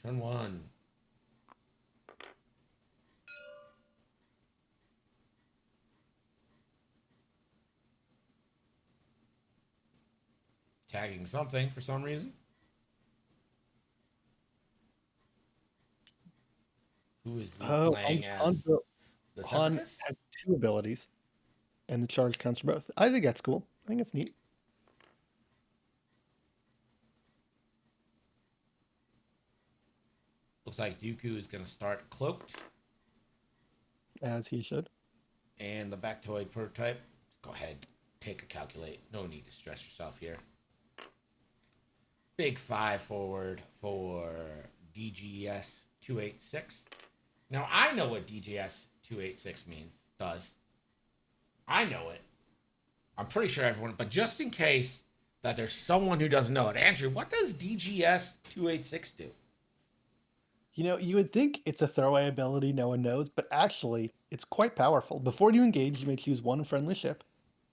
Turn one. Tagging something for some reason. Who is he Oh, playing on as? The pawn Separatists? has two abilities, and the charge counts for both. I think that's cool. I think it's neat. Looks like Dooku is going to start cloaked. As he should. And the Bactoid prototype. Let's go ahead. Take a calculate. No need to stress yourself here. Big 5 forward for DGS 286. Now, I know what DGS 286 does. I know it. I'm pretty sure everyone, but just in case that there's someone who doesn't know it, Andrew, what does DGS 286 do? You would think it's a throwaway ability no one knows, but actually, it's quite powerful. Before you engage, you may choose one friendly ship.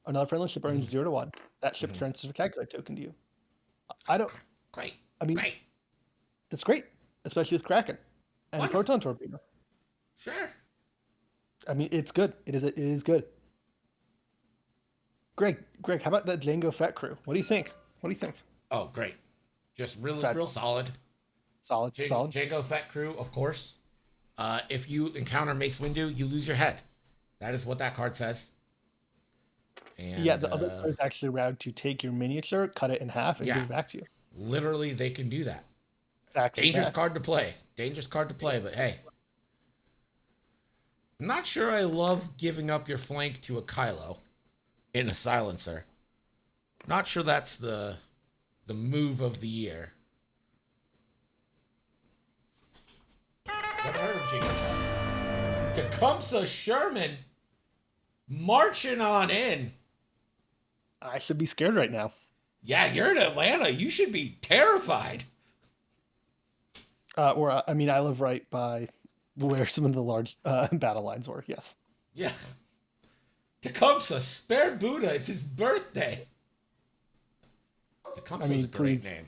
Another friendly ship earns Mm-hmm. 0 to 1. That ship Mm-hmm. transfers a calculate token to you. I don't. Great. I mean, Great. that's great, especially with Kraken and Wonderful. Proton Torpedo. Sure. I mean, it's good. It is good. Greg, how about that Django Fett crew? What do you think? What do you think? Oh, great. Just really, real Fabulous. solid. Solid, solid. Django Fett crew, of course. If you encounter Mace Windu, you lose your head. That is what that card says. Yeah, And the other player is actually allowed to take your miniature, cut it in half, and give yeah, it back to you. literally they can do that. Facts and Dangerous facts. card to play. Dangerous card to play, but hey. I'm not sure I love giving up your flank to a Kylo in a silencer. Not sure that's the move of the year. Never heard of Jingle. Tecumseh Sherman marching on in. I should be scared right now. Yeah, you're in Atlanta. You should be terrified. I mean, I live right by where some of the large battle lines were. Yes. Yeah. Tecumseh, spare Buddha. It's his birthday. I Tecumseh's a mean, great please, name.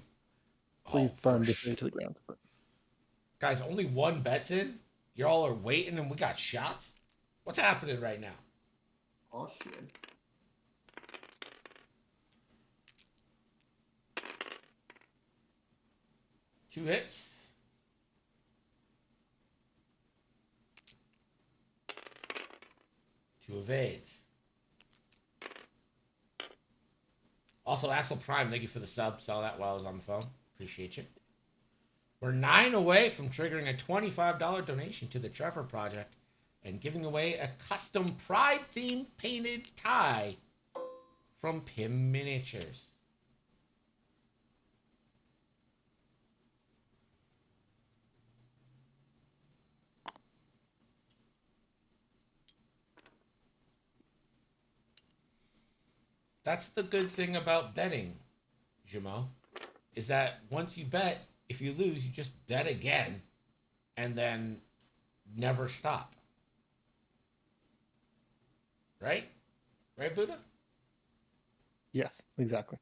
please Oh, burn this way to the ground. guys, only one bet's in. You all are waiting and we got shots. What's happening right now? Oh shit. 2 hits. 2 evades. Also, Axel Prime, thank you for the sub. Saw that while I was on the phone. Appreciate you. We're 9 away from triggering a $25 donation to the Trevor Project and giving away a custom Pride themed painted tie from Pim Miniatures. That's the good thing about betting, Jamo, is that once you bet, if you lose, you just bet again and then never stop. Right? Right, Buddha? Yes, exactly.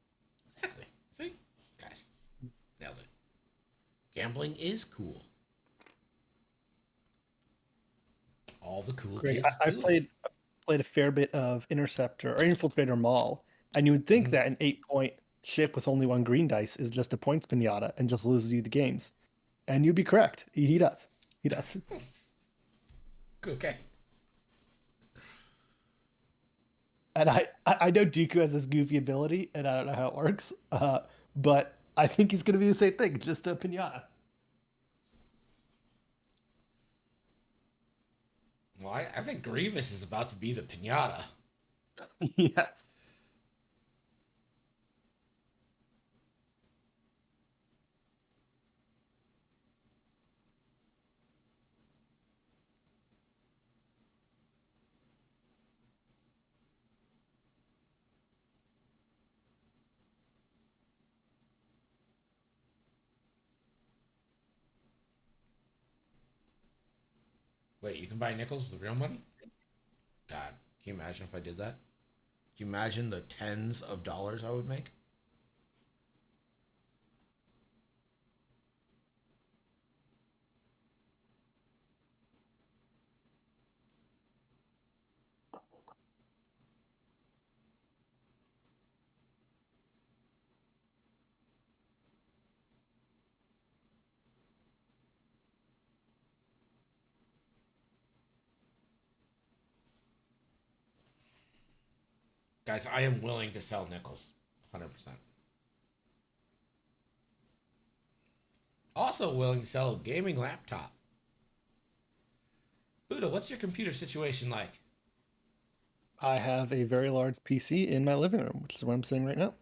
Exactly. See? Guys, nailed it. Gambling is cool. All the cool Greg, kids I do it. played a fair bit of Interceptor or Infiltrator Maul, and you would think Mm-hmm. that an 8-point ship with only one green dice is just a points pinata and just loses you the games. And you'd be correct. He does. He does. Okay. And I know Dooku has this goofy ability, and I don't know how it works, but I think he's going to be the same thing, just a pinata. Well, I think Grievous is about to be the pinata. Yes. Wait, you can buy nickels with real money? God, can you imagine if I did that? Can you imagine the tens of dollars I would make? Guys, I am willing to sell nickels. 100%. Also willing to sell a gaming laptop. Buddha, what's your computer situation like? I have a very large PC in my living room, which is where I'm sitting right now.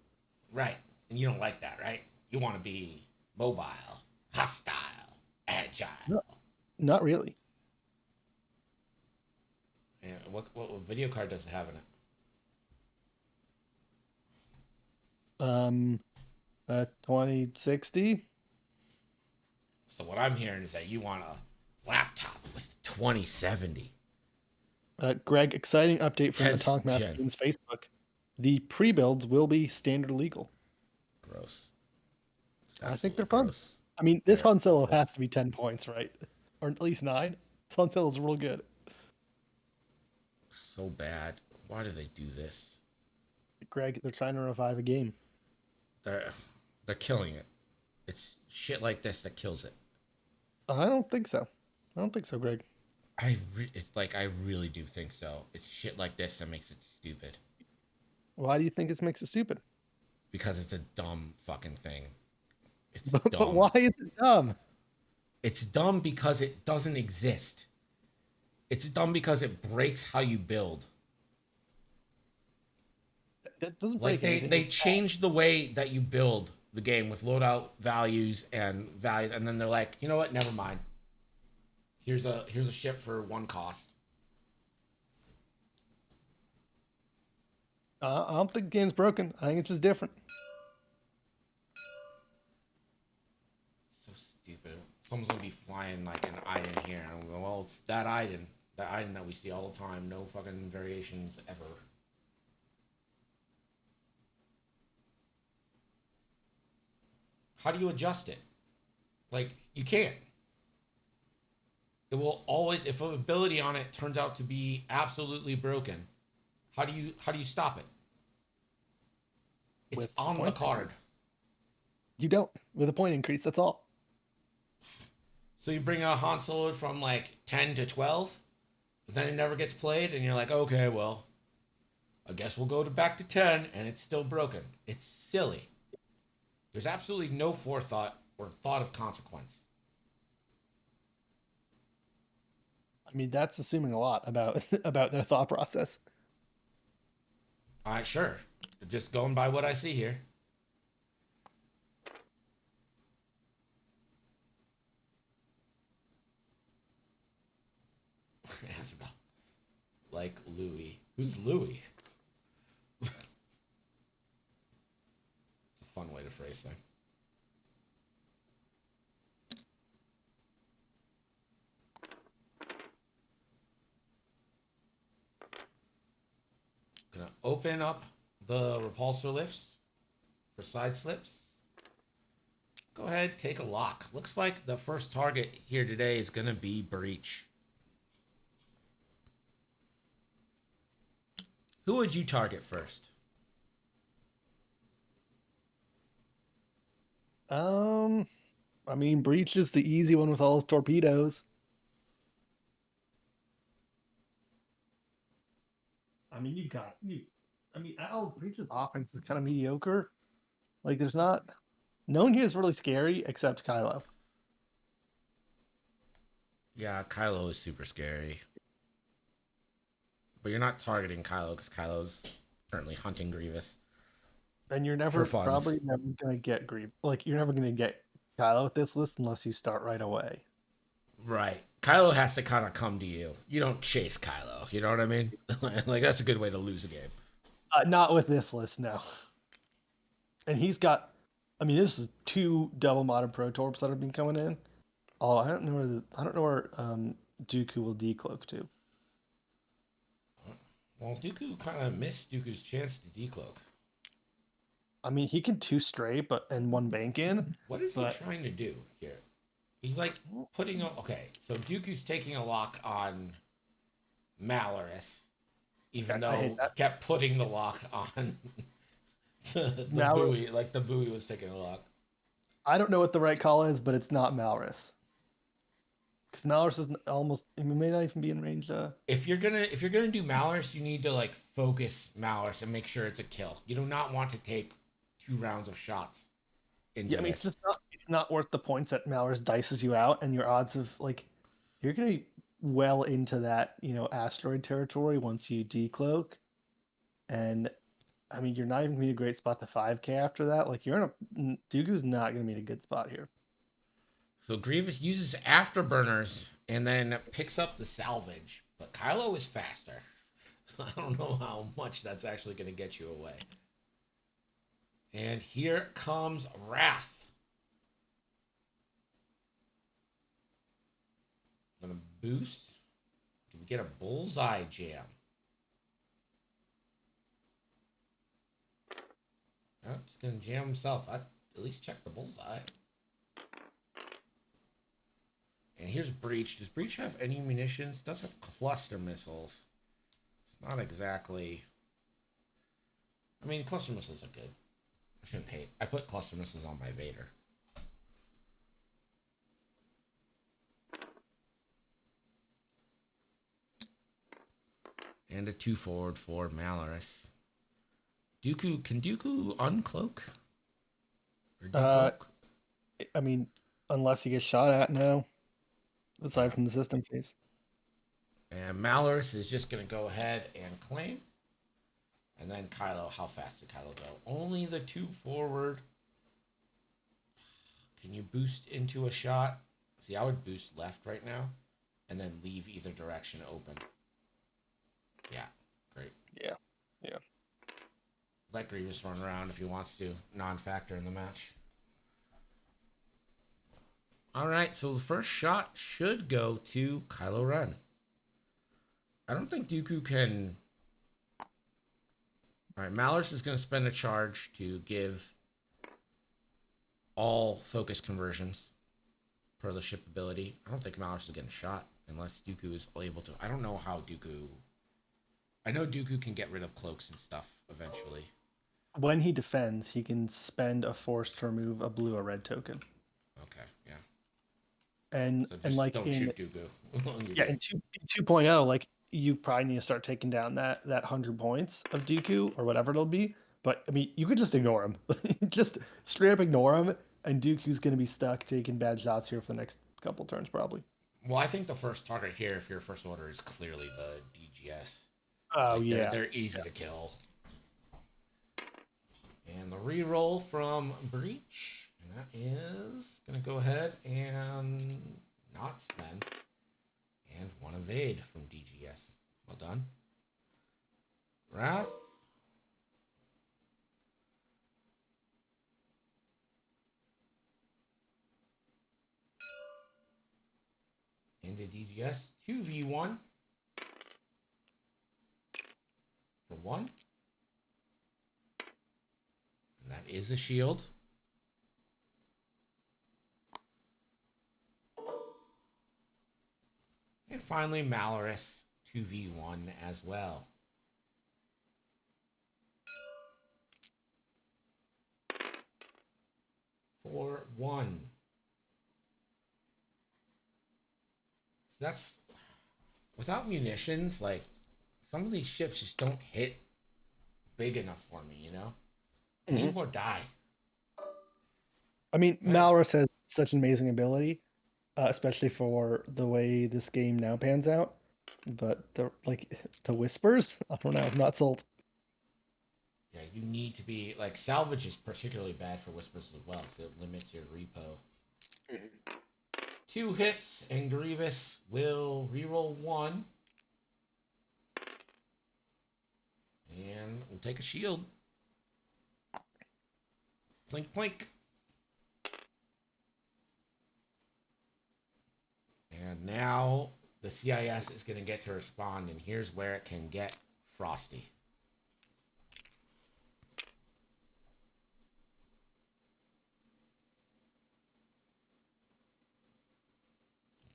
Right. And you don't like that, right? You want to be mobile, hostile, agile. No, not really. And what video card does it have in it? Um, 2060. So what I'm hearing is that you want a laptop with 2070. Greg, exciting update from 10th Atomic Math gen. Games Facebook. The pre-builds will be standard legal. Gross. It's I think absolutely they're fun. gross. I mean, this They're Han Solo awful. has to be 10 points, right? Or at least 9. This Han Solo is real good. So bad. Why do they do this? Greg, they're trying to revive a game. They're they're killing it. It's shit like this that kills it. I don't think so. I don't think so, Greg. It's like I really do think so. It's shit like this that makes it stupid Why do you think this makes it stupid? because it's a dumb fucking thing. It's But dumb. why is it dumb? It's dumb because it doesn't exist. It's dumb because it breaks how you build. That doesn't Like break anything. they changed the way that you build the game with loadout values, and then they're like, you know what? Never mind. Here's a ship for one cost. I don't think the game's broken. I think it's just different. So stupid. Someone's gonna be flying like an Iden here, and I'm going, well, it's that Iden that we see all the time. No fucking variations ever. How do you adjust it? Like you can't. It will always, if an ability on it turns out to be absolutely broken, how do you stop it? It's With on the point card. You don't. With a point increase, that's all. So you bring a Han Solo from like 10 to 12, but then it never gets played, and you're like, okay, well, I guess we'll go to back to 10, and it's still broken. It's silly. There's absolutely no forethought or thought of consequence. I mean, that's assuming a lot about about their thought process. All right, sure. Just going by what I see here. Isabel. Like Louis. Who's Louis? It's a fun way to phrase things. Gonna open up the repulsor lifts for side slips. Go ahead, take a lock. Looks like the first target here today is gonna be Breach. Who would you target first? Um, I mean, Breach is the easy one with all his torpedoes. I mean, you got you. I mean, Al Breach's offense is kind of mediocre. Like, there's not no one here is really scary except Kylo. Yeah, Kylo is super scary. But you're not targeting Kylo because Kylo's currently hunting Grievous And you're for never funds. probably never gonna get Grievous. Like, you're never gonna get Kylo with this list unless you start right away. Right. Kylo has to kind of come to you. You don't chase Kylo. You know what I mean? Like, that's a good way to lose a game. Not with this list, no. And he's got. I mean, this is 2 double modded Pro Torps that have been coming in. Oh, I don't know where Dooku will decloak to. Well, Dooku kind of missed Dooku's chance to decloak. I mean, he can 2 stray, but and 1 bank in. What is he But trying to do here? He's like putting a. Okay, so Dooku's taking a lock on Malorus, even I hate though he that. kept putting the lock on the Now buoy. Like the buoy was taking a lock. I don't know what the right call is, but it's not Malrus. Because Malorus is almost. It may not even be in range. If you're gonna do Malorus, you need to like focus Malorus and make sure it's a kill. You do not want to take 2 rounds of shots into Yeah, I mean, it's this. just not. It's not worth the points that Malorus dices you out, and your odds of like, you're gonna be well into that asteroid territory once you decloak, and I mean, you're not even gonna be in a great spot to 5K after that. Like, you're in a Dooku's not gonna be in a good spot here. So Grievous uses afterburners and then picks up the salvage, but Kylo is faster. I don't know how much that's actually going to get you away. And here comes Wrath. Gonna boost. Do we get a bullseye jam? Oh, it's gonna jam himself. I'd at least check the bullseye. And here's Breach. Does Breach have any munitions? Does have cluster missiles. It's not exactly. I mean, cluster missiles are good. I shouldn't hate. I put cluster missiles on my Vader. And a 2 forward for Malorus. Can Dooku uncloak? Or decloak? I mean, unless he gets shot at now, aside Yeah. from the system phase. And Malorus is just going to go ahead and claim. And then Kylo, how fast did Kylo go? Only the 2 forward. Can you boost into a shot? See, I would boost left right now. And then leave either direction open. Yeah, great. Yeah, yeah. Let Grievous run around if he wants to. Non-factor in the match. Alright, so the first shot should go to Kylo Ren. I don't think Dooku can... Alright, Malorus is going to spend a charge to give all focus conversions per the ship ability. I don't think Malorus is getting shot unless Dooku is able to. I don't know how Dooku... I know Dooku can get rid of cloaks and stuff eventually. When he defends, he can spend a force to remove a blue or red token. Okay, yeah. And So and just like don't in shoot Dooku. yeah, in 2.0, like you probably need to start taking down that 100 points of Dooku or whatever it'll be. But I mean, you could just ignore him. Just straight up ignore him, and Dooku's gonna be stuck taking bad shots here for the next couple turns probably. Well, I think the first target here, if your first order, is clearly the DGS. Oh Like yeah. they're easy to kill. And the reroll from Breach, and that is gonna go ahead and not spend, and one evade from DGS. Well done. Wrath. Into DGS 2v1 for 1. And that is a shield. And finally, Malorus 2v1 as well. For 1. So that's without munitions, like some of these ships just don't hit big enough for me, you know? I need more die. I mean, Right. Malorus has such an amazing ability, especially for the way this game now pans out. But the whispers, I don't know, I'm not sold. Yeah, you need to be like salvage is particularly bad for whispers as well because it limits your repo. 2 hits and Grievous will reroll 1. And we'll take a shield. Plink, plink. And now the CIS is going to get to respond, and here's where it can get frosty.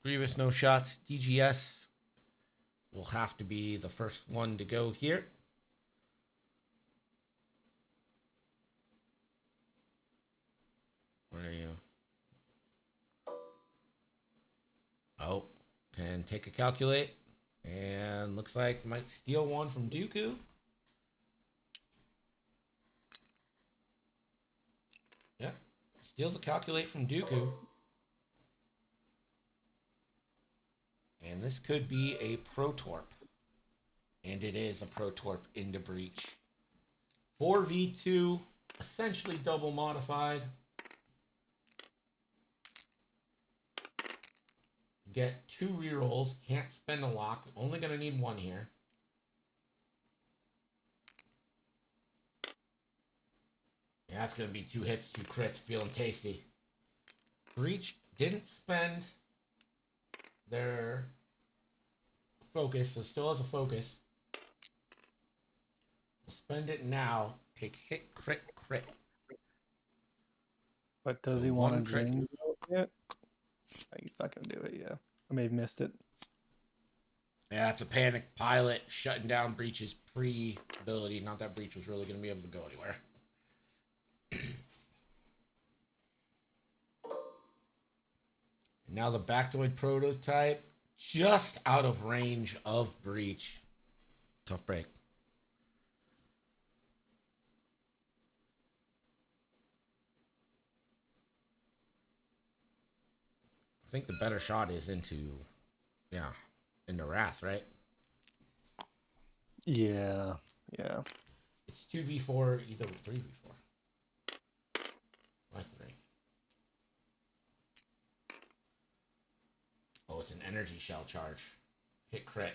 Grievous, no shots. DGS will have to be the first one to go here. Where are you? Oh, can take a calculate. And looks like might steal one from Dooku. Yeah. Steals a calculate from Dooku. And this could be a Protorp. And it is a Protorp into Breach. 4v2, essentially double modified. Get 2 rerolls. Can't spend a lock. Only going to need 1 here. Yeah, that's going to be 2 hits, 2 crits. Feeling tasty. Breach didn't spend their focus, so still has a focus. We'll spend it now. Take hit, crit, crit. But does So he want one to crit. Django yet? He's not going to do it, yeah. I may have missed it. Yeah, it's a panic pilot shutting down Breach's pre-ability. Not that Breach was really going to be able to go anywhere. Now the Bactoid prototype, just out of range of Breach. Tough break. I think the better shot is into Wrath, right? Yeah, yeah. It's 2v4, either 3v4. Why 3? Oh, it's an energy shell charge. Hit crit.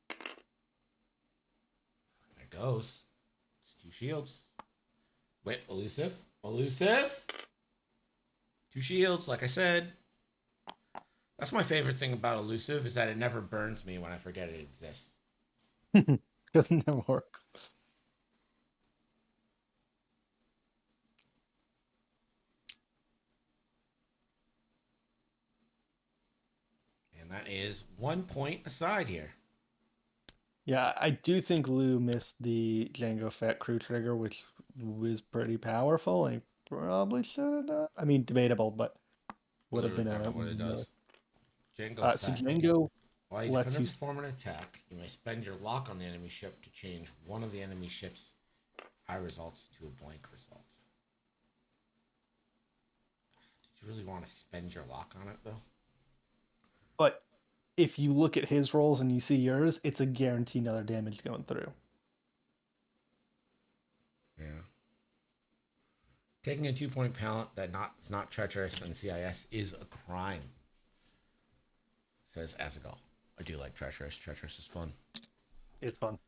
There it goes. It's 2 shields. Wait, elusive. Elusive. 2 shields, like I said. That's my favorite thing about elusive is that it never burns me when I forget it exists. Doesn't never work. And that is 1 point aside here. Yeah, I do think Lou missed the Django Fett crew trigger, which was pretty powerful. And he probably should have done. I mean, debatable, but would have Literally been don't know a. what it does. Django So Fett. Django While you lets defender you. perform an attack, you may spend your lock on the enemy ship to change one of the enemy ship's eye results to a blank result. Did you really want to spend your lock on it, though? But if you look at his rolls and you see yours, it's a guaranteed another damage going through. Yeah. Taking a 2-point pallet that is not treacherous in CIS is a crime. Says Azagal. I do like treacherous. Treacherous is fun. It's fun.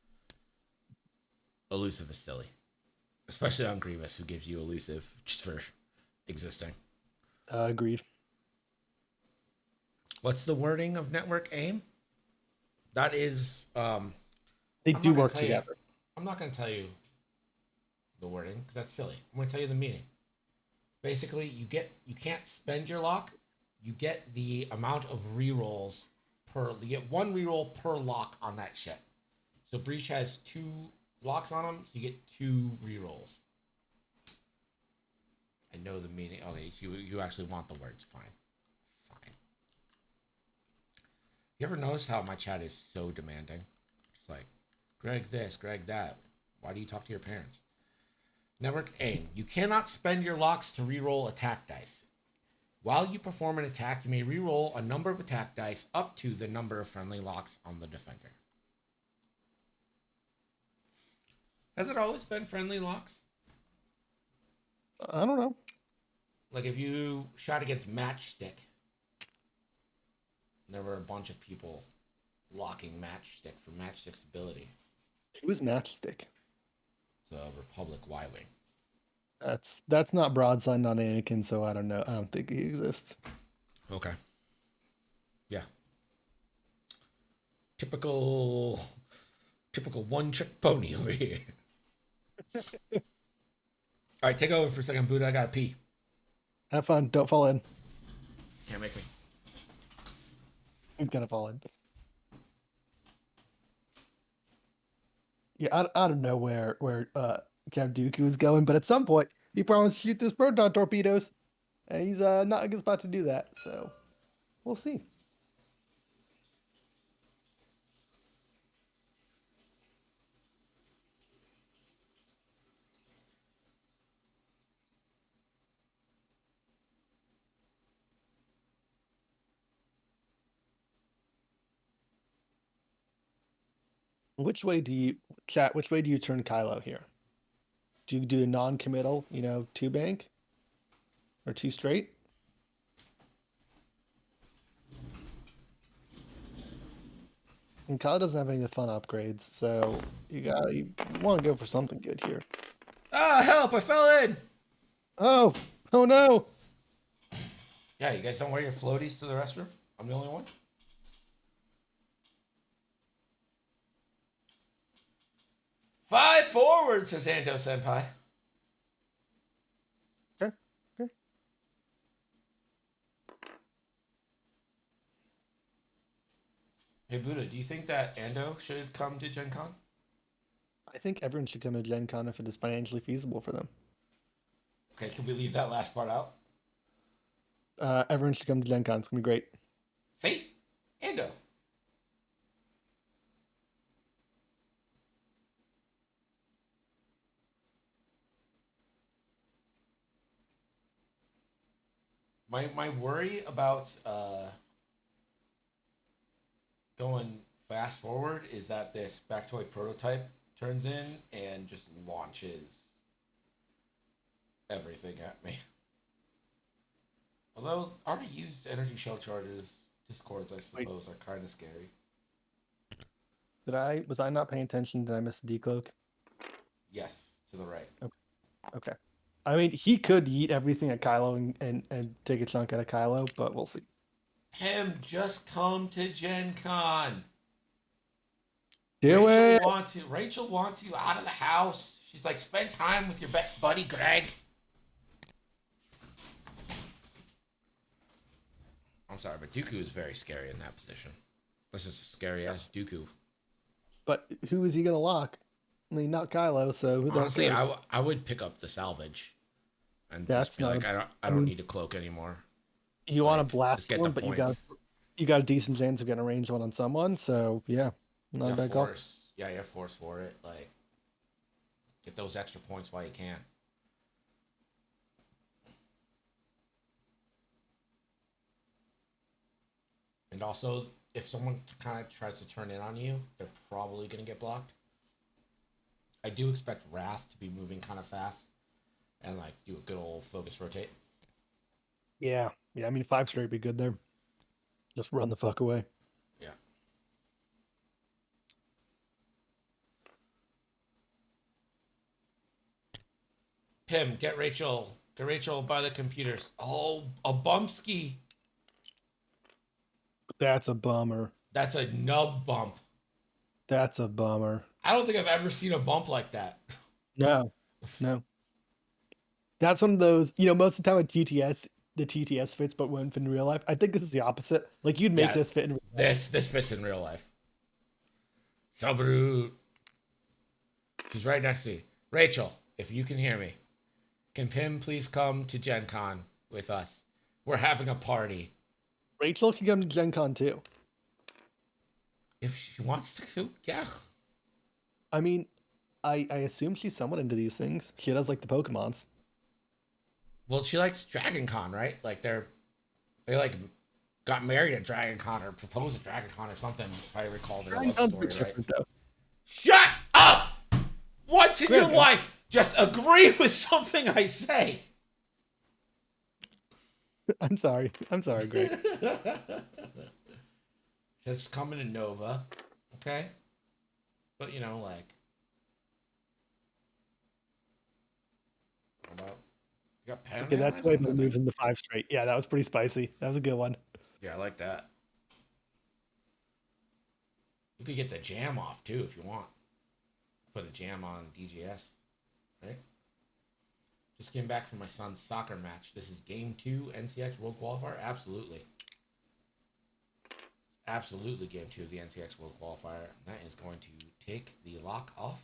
Elusive is silly. Especially on Grievous, who gives you elusive just for existing. Agreed. What's the wording of network aim? That is. They I'm do not gonna work tell you- together. I'm not going to tell you the wording because that's silly. I'm going to tell you the meaning. Basically, you can't spend your lock. You get the amount of rerolls per. You get 1 reroll per lock on that ship. So Breach has 2 locks on him, so you get 2 rerolls. I know the meaning. Okay, so you actually want the words. Fine. You ever notice how my chat is so demanding? It's like, Greg this, Greg that. Why do you talk to your parents? Network aim. You cannot spend your locks to reroll attack dice. While you perform an attack, you may reroll a number of attack dice up to the number of friendly locks on the defender. Has it always been friendly locks? I don't know. Like if you shot against Matchstick, there were a bunch of people locking Matchstick for Matchstick's ability. It was Matchstick. It's a Republic Y-Wing. That's not Broadside, not Anakin, so I don't know. I don't think he exists. Okay. Yeah. Typical one-trick pony over here. All right, take over for a second, Buddha. I gotta pee. Have fun. Don't fall in. Can't make me. He's gonna fall in. Yeah, I don't know where Count Dooku was going, but at some point He promised to shoot those proton torpedoes, and he's not a good spot to do that. So we'll see. Which way do you chat? Which way do you turn Kylo here? Do you do a non-committal, two bank or two straight? And Kylo doesn't have any of the fun upgrades, so you want to go for something good here. Ah, help! I fell in! Oh, oh no! Yeah, you guys don't wear your floaties to the restroom? I'm the only one? Five forward, says Ando Senpai. Okay, okay. Hey, Buddha, do you think that Ando should come to Gen Con? I think everyone should come to Gen Con if it is financially feasible for them. Okay, can we leave that last part out? Everyone should come to Gen Con. It's gonna be great. See? Ando. My worry about going fast forward is that this Bactoid prototype turns in and just launches everything at me. Although already used energy shell charges, discords I suppose are kind of scary. Was I not paying attention? Did I miss the decloak? Yes, to the right. Okay. I mean, he could eat everything at Kylo and take a chunk out of Kylo, but we'll see. Him, just come to Gen Con. Do it. Rachel wants you out of the house. She's like, spend time with your best buddy, Greg. I'm sorry, but Dooku is very scary in that position. This is a scary ass Dooku. But who is he gonna lock? I mean, not Kylo. So who Honestly, I would pick up the salvage, and just be like, I don't need a cloak anymore. You want to blast get one, but you got a decent chance of getting a range one on someone. So yeah, not a bad call. Yeah, you have force for it. Like, get those extra points while you can. And also, if someone kind of tries to turn in on you, they're probably going to get blocked. I do expect Wrath to be moving kind of fast and like do a good old focus rotate. Yeah. I mean, 5 straight be good there. Just run the fuck away. Yeah. Pim, get Rachel by the computers. Oh, a bumpski. That's a bummer. That's a nub bump. That's a bummer. I don't think I've ever seen a bump like that. No. That's one of those, most of the time with TTS, the TTS fits, but when in real life, I think this is the opposite. Like, you'd make this fit in real life. This fits in real life. Sabrut. She's right next to me. Rachel, if you can hear me, can Pim please come to Gen Con with us? We're having a party. Rachel can come to Gen Con too. If she wants to, yeah. I mean, I assume she's somewhat into these things. She does like the Pokemons. Well, she likes Dragon Con, right? Like they like got married at Dragon Con or proposed at Dragon Con or something, if I recall their love story, right? Though. Shut up! Once in your life, just agree with something I say. I'm sorry, Greg. It's coming to Nova, okay? But like, how about you got pen? Okay, that's why they're moving the 5 straight. Yeah, that was pretty spicy. That was a good one. Yeah, I like that. You could get the jam off too if you want. Put a jam on DGS, right? Just came back from my son's soccer match. This is game 2 NCX World Qualifier. Absolutely. Absolutely game 2 of the NCX World Qualifier. That is going to take the lock off.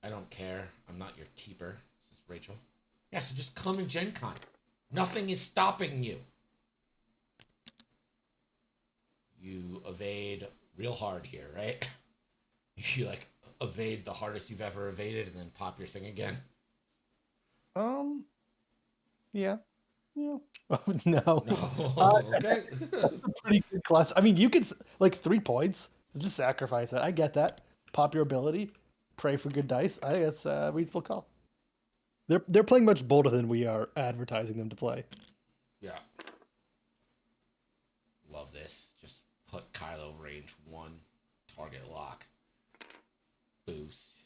I don't care. I'm not your keeper. This is Rachel. Yeah, so just come in Gen Con. Nothing is stopping you. You evade real hard here, right? You like evade the hardest you've ever evaded and then pop your thing again. Yeah. Yeah. Oh, no. No, okay. That's a pretty good class. I mean, you could like 3 points. Just sacrifice it. I get that. Pop your ability. Pray for good dice. I think that's a reasonable call. They're playing much bolder than we are advertising them to play. Yeah. Love this. Just put Kylo range 1, target lock. Boost.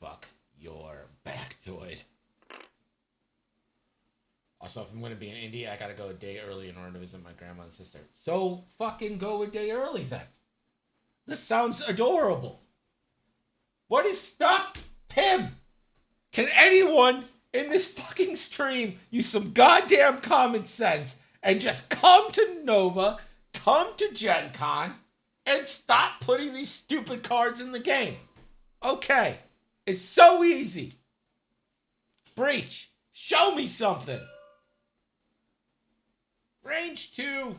Fuck your Bactoid. Also, if I'm going to be in India, I got to go a day early in order to visit my grandma and sister. So fucking go a day early then. This sounds adorable. What is stop him? Can anyone in this fucking stream use some goddamn common sense and just come to Nova, come to Gen Con, and stop putting these stupid cards in the game? Okay. It's so easy. Breach. Show me something. Range 2.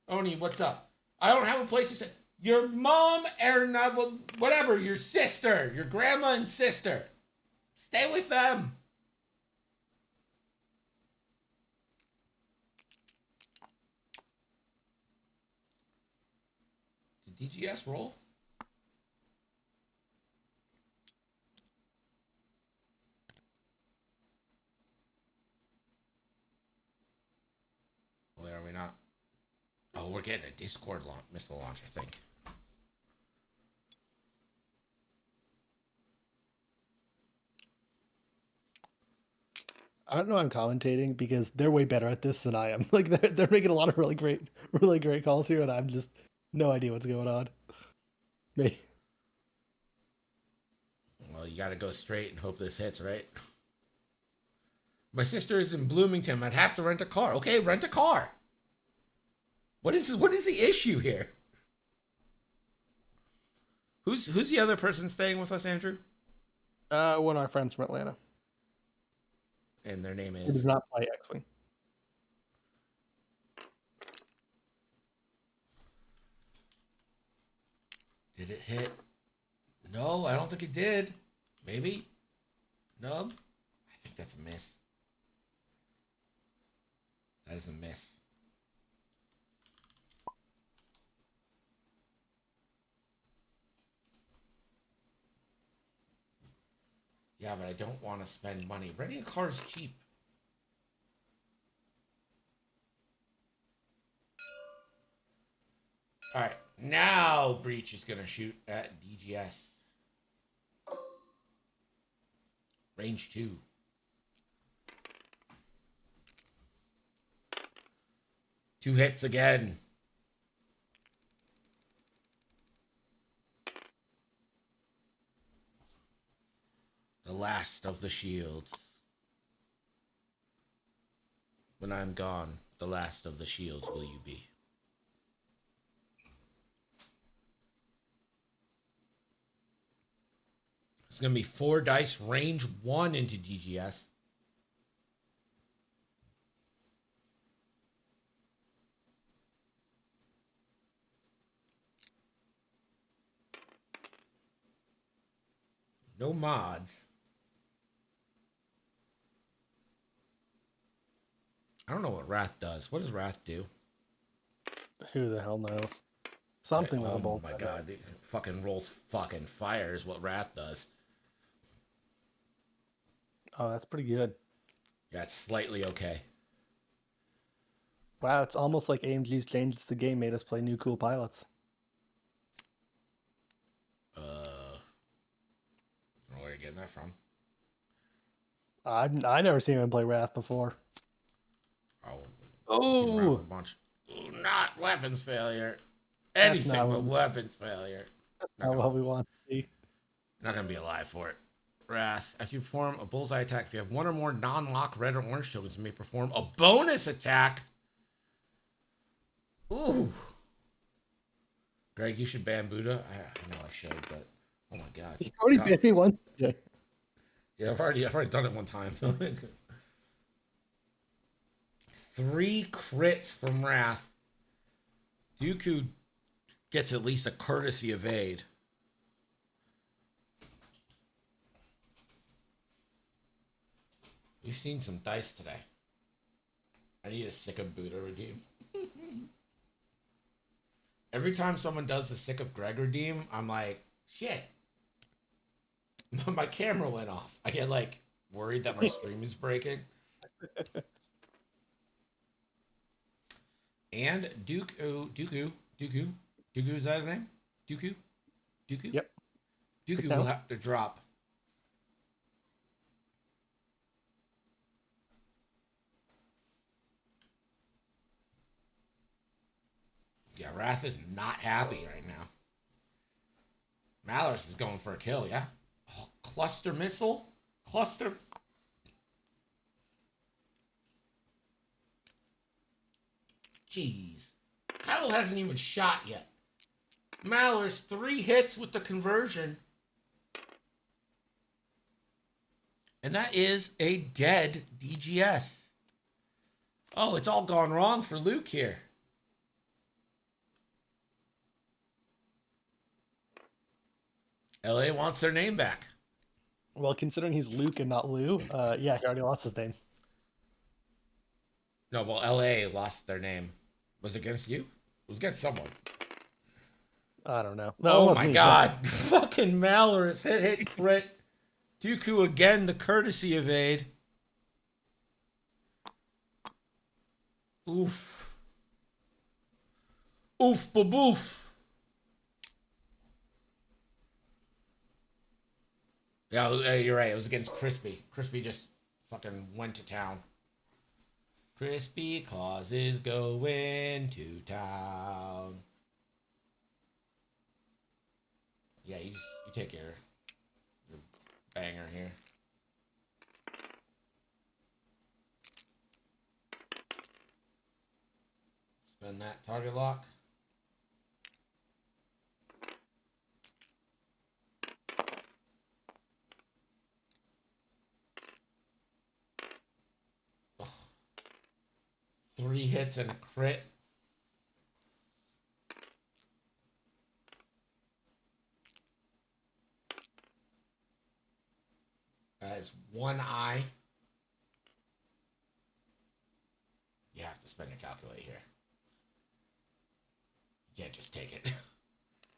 Oni, what's up? I don't have a place to say. Your mom or whatever, your sister, your grandma and sister. Stay with them. Did DGS roll? Where are we not? Oh, we're getting a Discord missile launch, I think. I don't know. I'm commentating because they're way better at this than I am. Like they're making a lot of really great calls here, and I'm just no idea what's going on. Me. Well, you got to go straight and hope this hits, right? My sister is in Bloomington. I'd have to rent a car. Okay, rent a car. What is the issue here? Who's the other person staying with us, Andrew? One of our friends from Atlanta. And their name He is? does not play X-Wing. Did it hit? No, I don't think it did. Maybe? Nub? I think that's a miss. That is a miss. Yeah, but I don't want to spend money. Renting a car is cheap. Alright, now Breach is going to shoot at DGS. Range 2. Two hits again. The last of the shields. When I'm gone, the last of the shields will you be. It's going to be 4 dice, range 1 into DGS. No mods. I don't know what Wrath does. What does Wrath do? Who the hell knows? Something with a bolt. Oh my god. It fucking rolls fucking fire is what Wrath does. Oh, that's pretty good. Yeah, it's slightly okay. Wow, it's almost like AMG's changed the game, made us play new cool pilots. I don't know where you're getting that from. I never seen him play Wrath before. Oh, bunch. Not weapons failure. Anything but weapons failure. That's not what we want to see. Not gonna be alive for it. Wrath. After you perform a bullseye attack, if you have one or more non-lock red or orange tokens, you may perform a bonus attack. Ooh. Greg, you should ban Buddha. I know I should, but Oh my god. You already Yeah, bit me once today. yeah. I've already done it one time. 3 crits from Wrath. Dooku gets at least a courtesy evade. We've seen some dice today. I need a sick of Buddha redeem. Every time someone does the sick of Greg redeem, I'm like, shit. My camera went off. I get like worried that my stream is breaking. And Dooku, is that his name? Dooku. Yep. The Dooku will count. have to drop. Yeah, Wrath is not happy right now. Malorus is going for a kill, yeah? Oh, cluster missile? Cluster. Jeez. Kylo hasn't even shot yet. Malorus, 3 hits with the conversion. And that is a dead DGS. Oh, it's all gone wrong for Luke here. LA wants their name back. Well, considering he's Luke and not Lou, yeah, he already lost his name. No, well, LA lost their name. Was it against you? It was against someone. I don't know. No, it Oh wasn't my me. god. Fucking Malorus. Hit, crit. Dooku again, the courtesy evade. Oof. Oof, baboof. Yeah, you're right. It was against Crispy. Crispy just fucking went to town. Crispy Claus is going to town. Yeah, you take your banger here. Spend that target lock. Oh, 3 hits and a crit. It's 1 eye. You have to spend your calculator here. You can't just take it.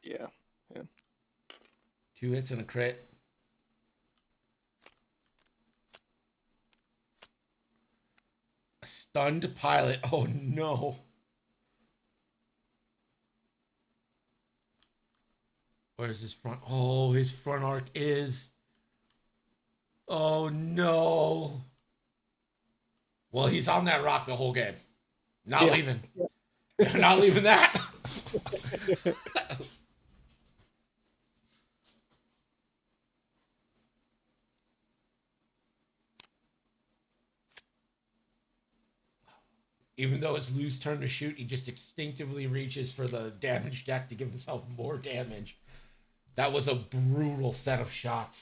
Yeah. 2 hits and a crit. A stunned pilot. Oh no. Where's his front? Oh, his front arc is. Oh no. Well, he's on that rock the whole game. Not Yeah. leaving. Not leaving that. Even though it's Lou's turn to shoot, he just instinctively reaches for the damage deck to give himself more damage. That was a brutal set of shots.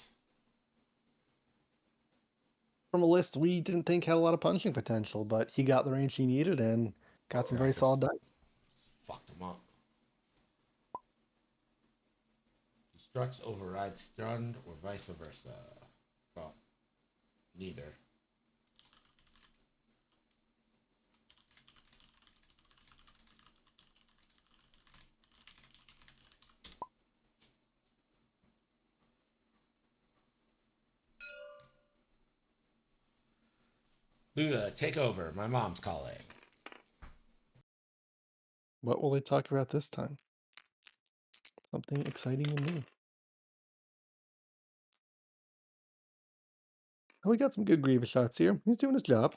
From a list we didn't think had a lot of punching potential, but he got the range he needed and got some very solid dice. Fucked him up. Destructs, overrides, stunned, or vice versa. Well, neither. Buddha, take over. My mom's calling. What will they talk about this time? Something exciting and new. Oh, we got some good Grievous shots here. He's doing his job.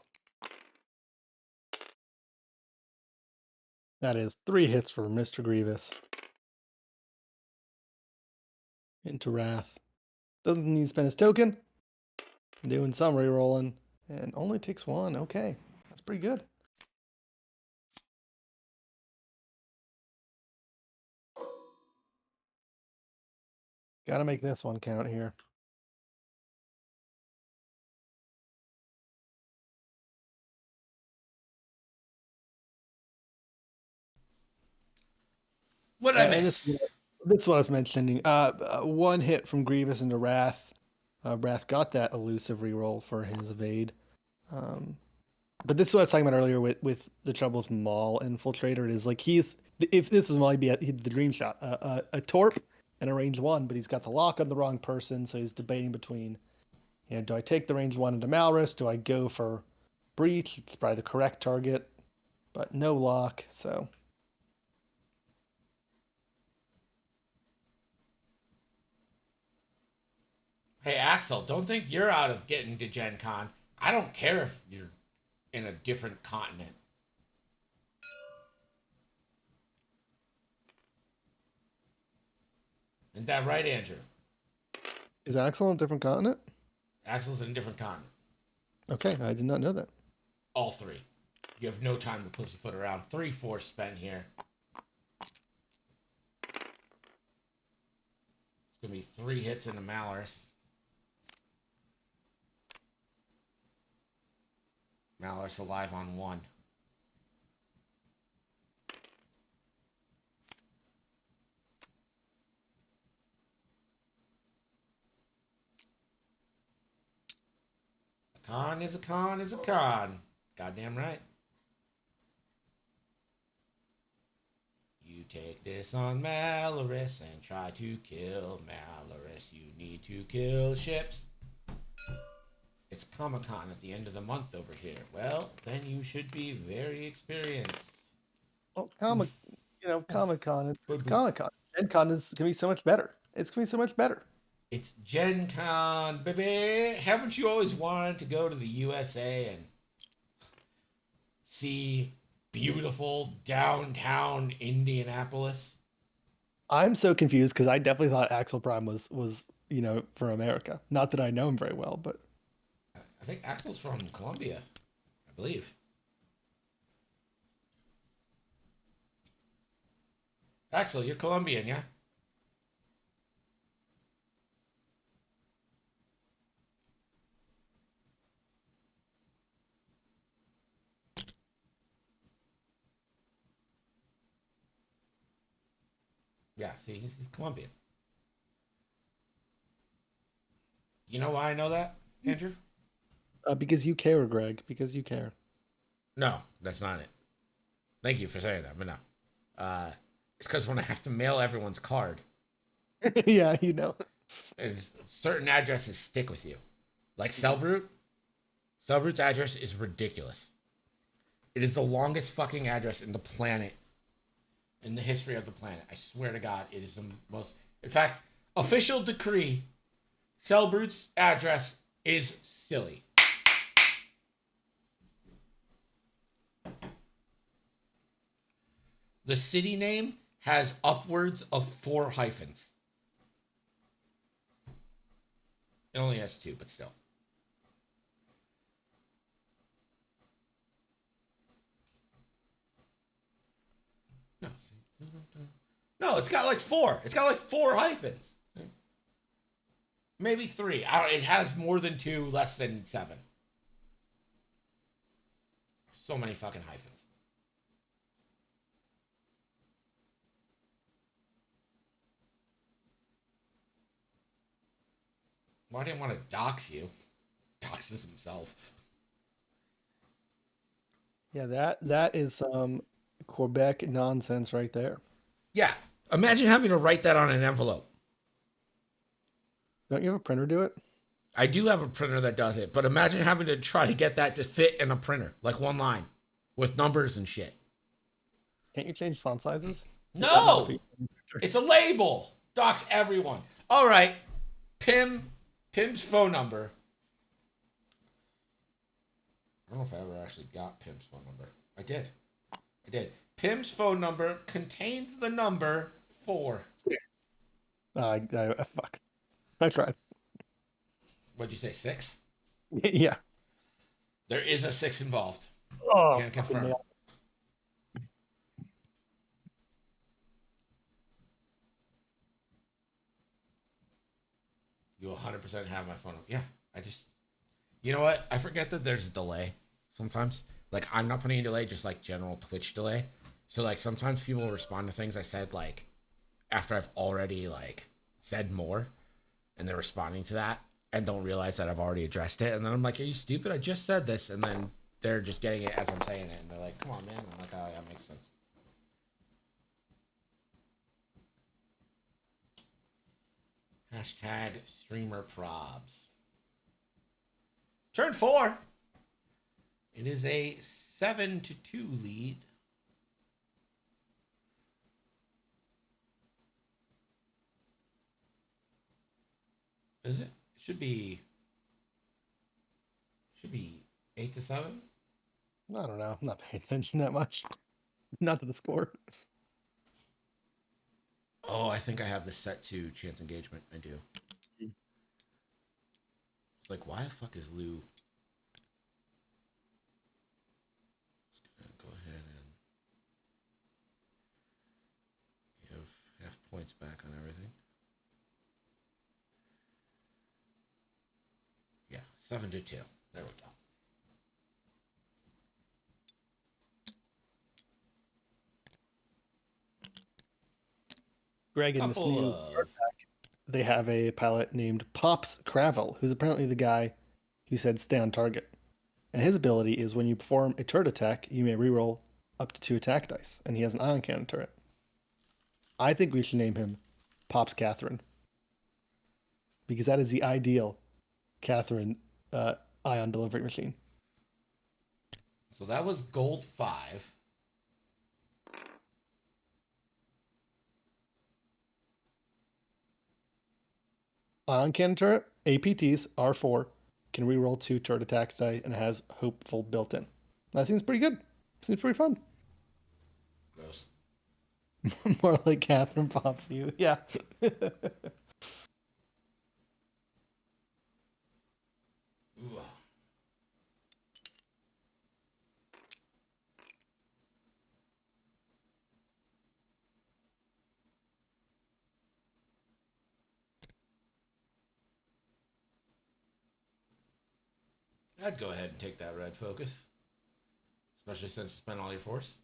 That is 3 hits for Mr. Grievous. Into Wrath. Doesn't need to spend his token. Doing some re-rolling. And only takes 1. Okay. That's pretty good. Gotta make this one count here. What did I And miss? this is what I was mentioning. One hit from Grievous into Wrath. Wrath got that elusive reroll for his evade. Um, but this is what I was talking about earlier with the trouble with Maul Infiltrator. It is like if this is Maul, he'd be at the Dream Shot, a Torp and a range one, but he's got the lock on the wrong person, so he's debating between, do I take the range one into Malrus? Do I go for Breach? It's probably the correct target, but no lock, so. Hey, Axel, don't think you're out of getting to Gen Con. I don't care if you're in a different continent. Isn't that right, Andrew? Is Axel on a different continent? Axel's in a different continent. Okay, I did not know that. All three. You have no time to pussyfoot around. 3-4 spent here. It's going to be 3 hits into Malrus. Malrus alive on 1. A con is a con is a con. Goddamn right. You take this on Malrus and try to kill Malrus. You need to kill ships. It's Comic-Con at the end of the month over here. Well, then you should be very experienced. Well, Oof, oof, Comic Con. It's boop, boop. Comic Con. Gen Con is gonna be so much better. It's gonna be so much better. It's Gen Con, baby. Haven't you always wanted to go to the USA and see beautiful downtown Indianapolis? I'm so confused because I definitely thought Axel Prime was for America. Not that I know him very well, but I think Axel's from Colombia, I believe. Axel, you're Colombian, yeah? Yeah, see, he's Colombian. You know why I know that, Andrew? because you care, Greg. Because you care. No, that's not it. Thank you for saying that, but no. It's because when I have to mail everyone's card, Yeah, certain addresses stick with you. Like Cellbrute. Cellbrute's address is ridiculous. It is the longest fucking address in the planet, in the history of the planet. I swear to God, it is the most. In fact, official decree: Cellbrute's address is silly. The city name has upwards of 4 hyphens. It only has 2, but still. No, no, it's got like 4. It's got like 4 hyphens. Maybe 3. I don't. It has more than 2, less than 7. So many fucking hyphens. Why didn't want to dox you? Doxes himself. Yeah, that is some Quebec nonsense right there. Yeah. Imagine having to write that on an envelope. Don't you have a printer do it? I do have a printer that does it, but imagine having to try to get that to fit in a printer, like one line, with numbers and shit. Can't you change font sizes? Would that not No! be? It's a label. Dox everyone. All right. Pim's phone number. I don't know if I ever actually got Pim's phone number. I did. I did. Pim's phone number contains the number 4. Fuck. I tried. What'd you say, 6? Yeah. There is a 6 involved. Oh, Can fucking confirm. nail. 100% have my phone. Yeah, I just, you know what? I forget that there's a delay sometimes. Like, I'm not putting a delay, just like general Twitch delay. So, like, sometimes people respond to things I said, like, after I've already, like, said more, and they're responding to that and don't realize that I've already addressed it. And then I'm like, are you stupid? I just said this. And then they're just getting it as I'm saying it. And they're like, come on, man. I'm like, oh, yeah, that makes sense. Hashtag streamer probs. Turn 4. It is a 7-2 lead. Is it? It should be 8-7. I don't know. I'm not paying attention that much. Not to the score. Oh, I think I have this set to chance engagement. I do. It's like, why the fuck is Lou? Just gonna go ahead and give half points back on everything. Yeah, 7-2. There we go. Greg, in this Couple new of card pack, they have a pilot named Pops Cravel, who's apparently the guy who said stay on target. And his ability is when you perform a turret attack, you may reroll up to 2 attack dice, and he has an ion cannon turret. I think we should name him Pops Catherine, because that is the ideal Catherine ion delivery machine. So that was gold 5. Ion cannon turret, APTs, R4, can reroll 2 turret attack dice, and has hopeful built in. That seems pretty good. Seems pretty fun. Gross. More like Catherine pops you. Yeah. Ooh. I'd go ahead and take that red focus, especially since you spent all your force.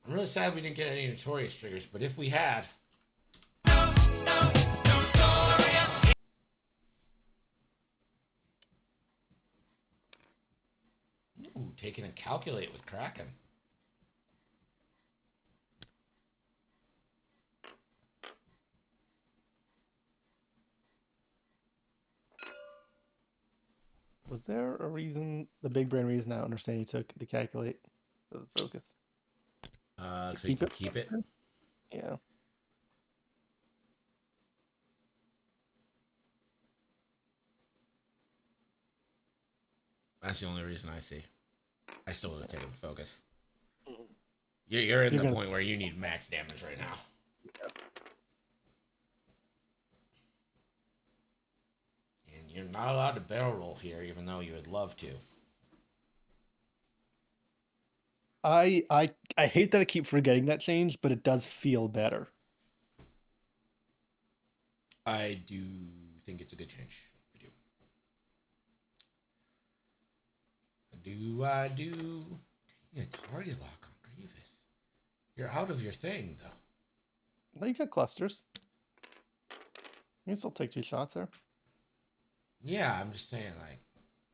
I'm really sad we didn't get any notorious triggers, but if we had, ooh, taking and calculate with Kraken. Was there a reason, the big brain reason I understand you took the calculate for the focus? So you can keep it. Yeah. That's the only reason I see. I still would have taken the focus. Mhm. You're in You're the gonna- point where you need max damage right now. And you're not allowed to barrel roll here, even though you would love to. I hate that I keep forgetting that change, but it does feel better. I do think it's a good change. I do. Taking a target lock on Grievous. You're out of your thing, though. Now you got clusters. You can still take 2 shots there. Yeah, I'm just saying, like,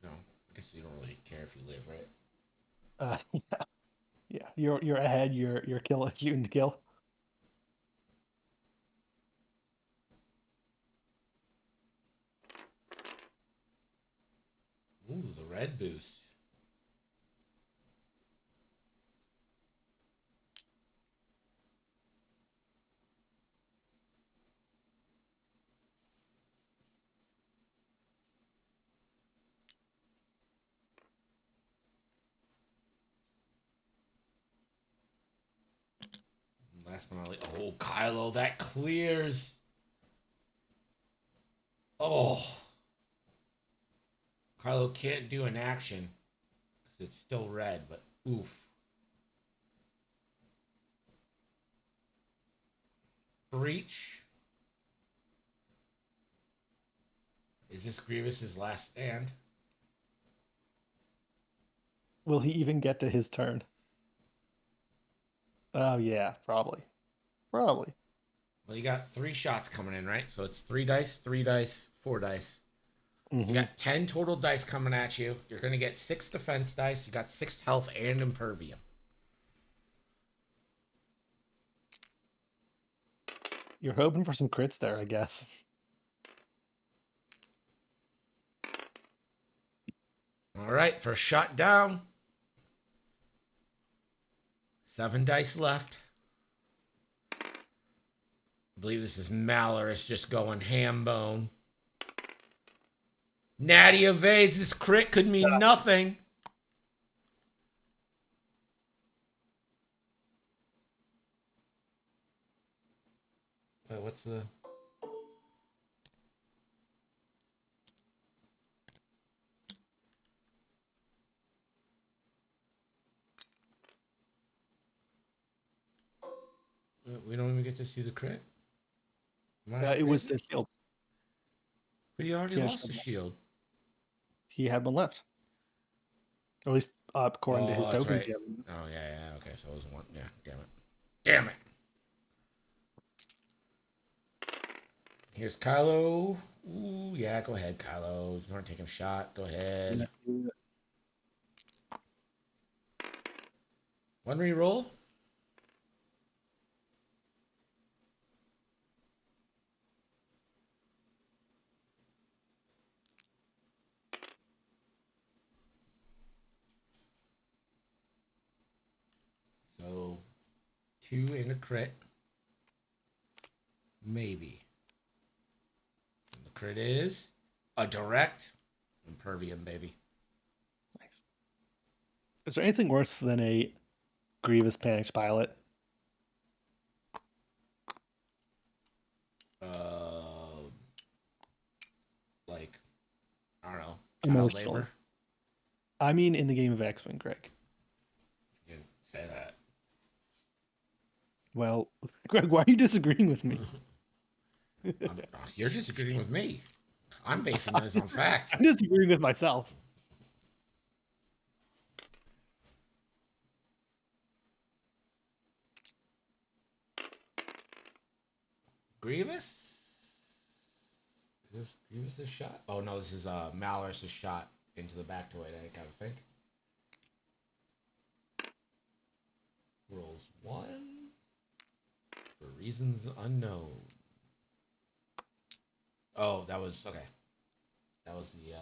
you know, I guess you don't really care if you live, right? Yeah. Yeah. You're ahead, you're kill shooting to kill. Ooh, the red boost. Last but not least, oh, Kylo, that clears. Oh, Kylo can't do an action because it's still red, but oof. Breach. Is this Grievous's last stand? Will he even get to his turn? Oh yeah, probably. Probably. Well, you got 3 shots coming in, right? So it's 3 dice, 4 dice. You Mm-hmm. got 10 total dice coming at you. You're going to get 6 defense dice. You got 6 health and impervium. You're hoping for some crits there, I guess. All right, first shot down. 7 dice left. I believe this is Malorus just going ham bone. Natty evades. This crit could mean nothing. Wait, what's the... We don't even get to see the crit. It was the shield. But he already Yeah, lost the shield. he had one left. Or at least according to his That's token. right. Oh, yeah. Okay, so it was one. Yeah, damn it. Damn it. Here's Kylo. Ooh, yeah, go ahead, Kylo. You want to take a shot? Go ahead. One reroll. So, 2 in a crit. Maybe. And the crit is a direct impervium, baby. Nice. Is there anything worse than a Grievous panicked pilot? Uh, like, I don't know, child Emotionally. labor. I mean, in the game of X-Wing, Greg. You can say that. Well, Greg, why are you disagreeing with me? You're disagreeing with me. I'm basing this on fact. I'm disagreeing with myself. Grievous? Is this Grievous' shot? Oh no, this is Malorus' shot into the Bactoid, I gotta think. Rolls 1 for reasons unknown. Oh, that was okay. That was the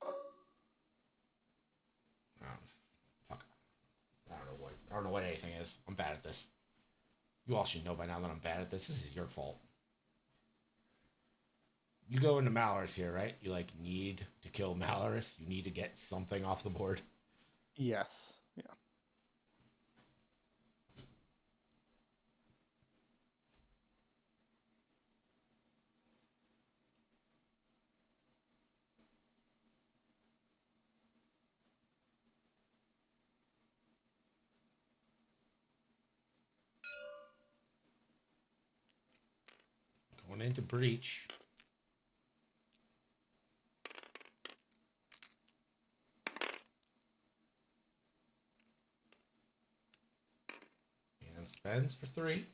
oh, fuck. I don't know what anything is. I'm bad at this. You all should know by now that I'm bad at this. This is your fault. You go into Malorus here, right? You like need to kill Malorus. You need to get something off the board. Yes. Yeah. Going into Breach. And spends for 3.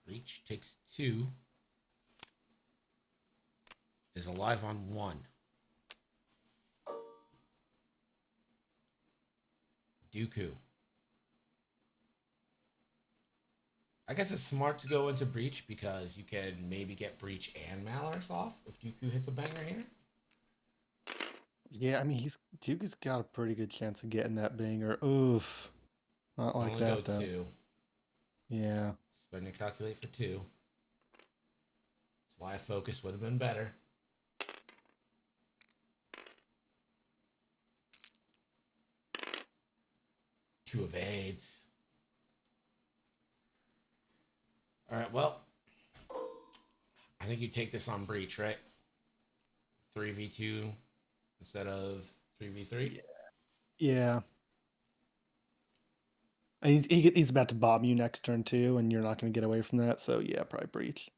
Breach takes 2. Is alive on 1. Dooku. I guess it's smart to go into Breach because you can maybe get Breach and Malorus off if Dooku hits a banger here. Yeah, I mean, Dooku's got a pretty good chance of getting that banger. Oof. Not like Only that, go though. 2. Yeah. Spend and calculate for 2. That's why a focus would have been better. Two evades. All right, well, I think you take this on Breach, right? 3v2 instead of 3v3. Yeah. And he's about to bomb you next turn too, and you're not going to get away from that. So yeah, probably breach.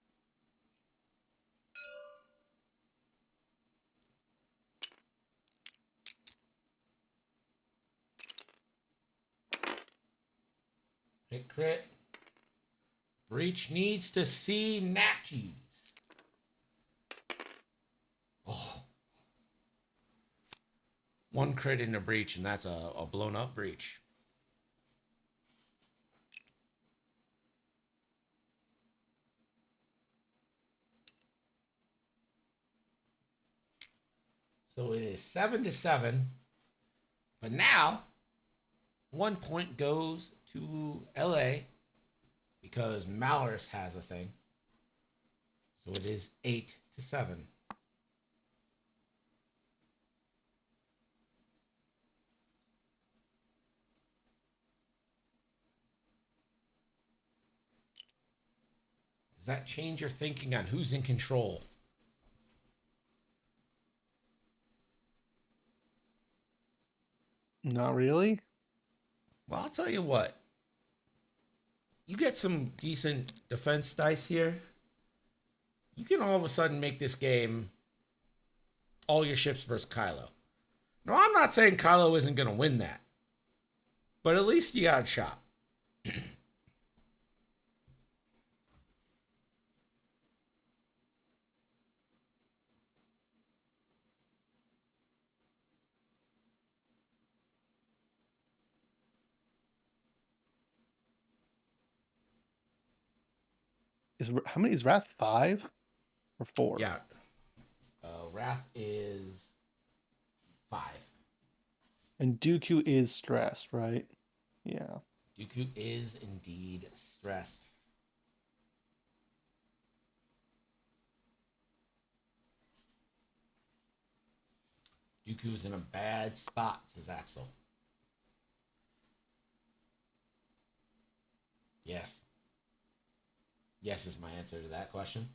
Hit crit. Breach needs to see Natchies. Oh. One crit in the breach, and that's a blown up breach. So it is 7-7. But now, 1 point goes to LA because Malorus has a thing. So it is 8-7. Does that change your thinking on who's in control? Not really. Well, I'll tell you what. You get some decent defense dice here. You can all of a sudden make this game all your ships versus Kylo. No, I'm not saying Kylo isn't going to win that, but at least you got a shot. How many is Wrath? 5 or 4? Yeah. Wrath is 5. And Dooku is stressed, right? Yeah. Dooku is indeed stressed. Dooku's in a bad spot, says Axel. Yes. Yes is my answer to that question.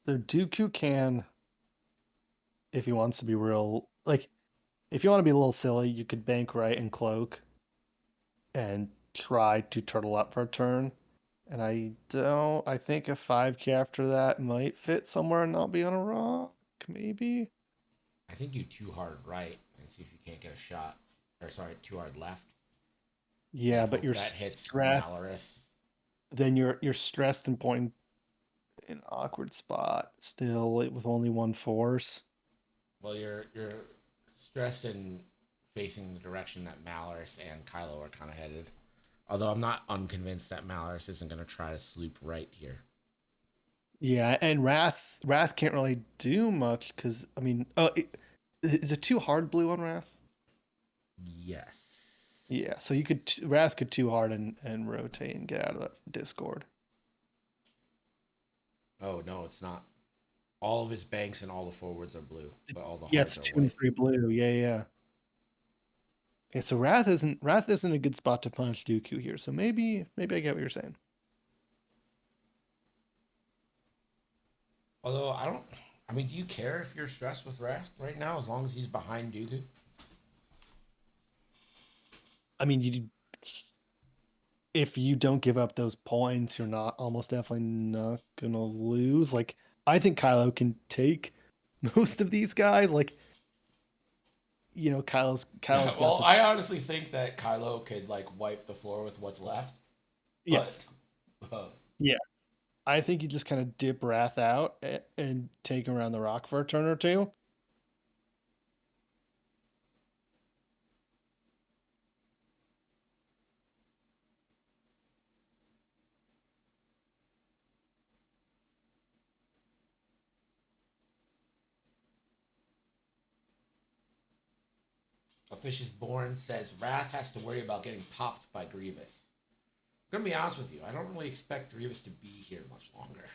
So Dooku can, if he wants to be real, like, if you want to be a little silly, you could bank right and cloak and try to turtle up for a turn. And I think a 5k after that might fit somewhere and not be on a rock, maybe. I think you too hard right and see if you can't get a shot. Or sorry, too hard left Yeah, and but hope you're that hits stressed. Malorus. Then you're stressed and point in an awkward spot still with only one force. Well, you're stressed and facing the direction that Malorus and Kylo are kind of headed. Although I'm not unconvinced that Malorus isn't going to try to sloop right here. Yeah, and Wrath can't really do much because I mean, is it too hard blue on Wrath? Yes. Yeah, so you could Wrath could too hard and rotate and get out of that Discord. Oh no, it's not. All of his banks and all the forwards are blue, but all the Yeah, hards it's are 2 and white. 3 blue. Yeah, yeah. Yeah, so Wrath isn't a good spot to punish Dooku here. So maybe I get what you're saying. Although I don't. I mean, do you care if you're stressed with Wrath right now, as long as he's behind Dooku? I mean, if you don't give up those points, you're not almost definitely not gonna lose. Like I think Kylo can take most of these guys. Like Kylo's got Well, the I honestly think that Kylo could like wipe the floor with what's left, but yes, uh, yeah. I think you just kind of dip Wrath out and take him around the rock for a turn or two. A Fish is Born says Wrath has to worry about getting popped by Grievous. I'm gonna be honest with you. I don't really expect Grievous to be here much longer.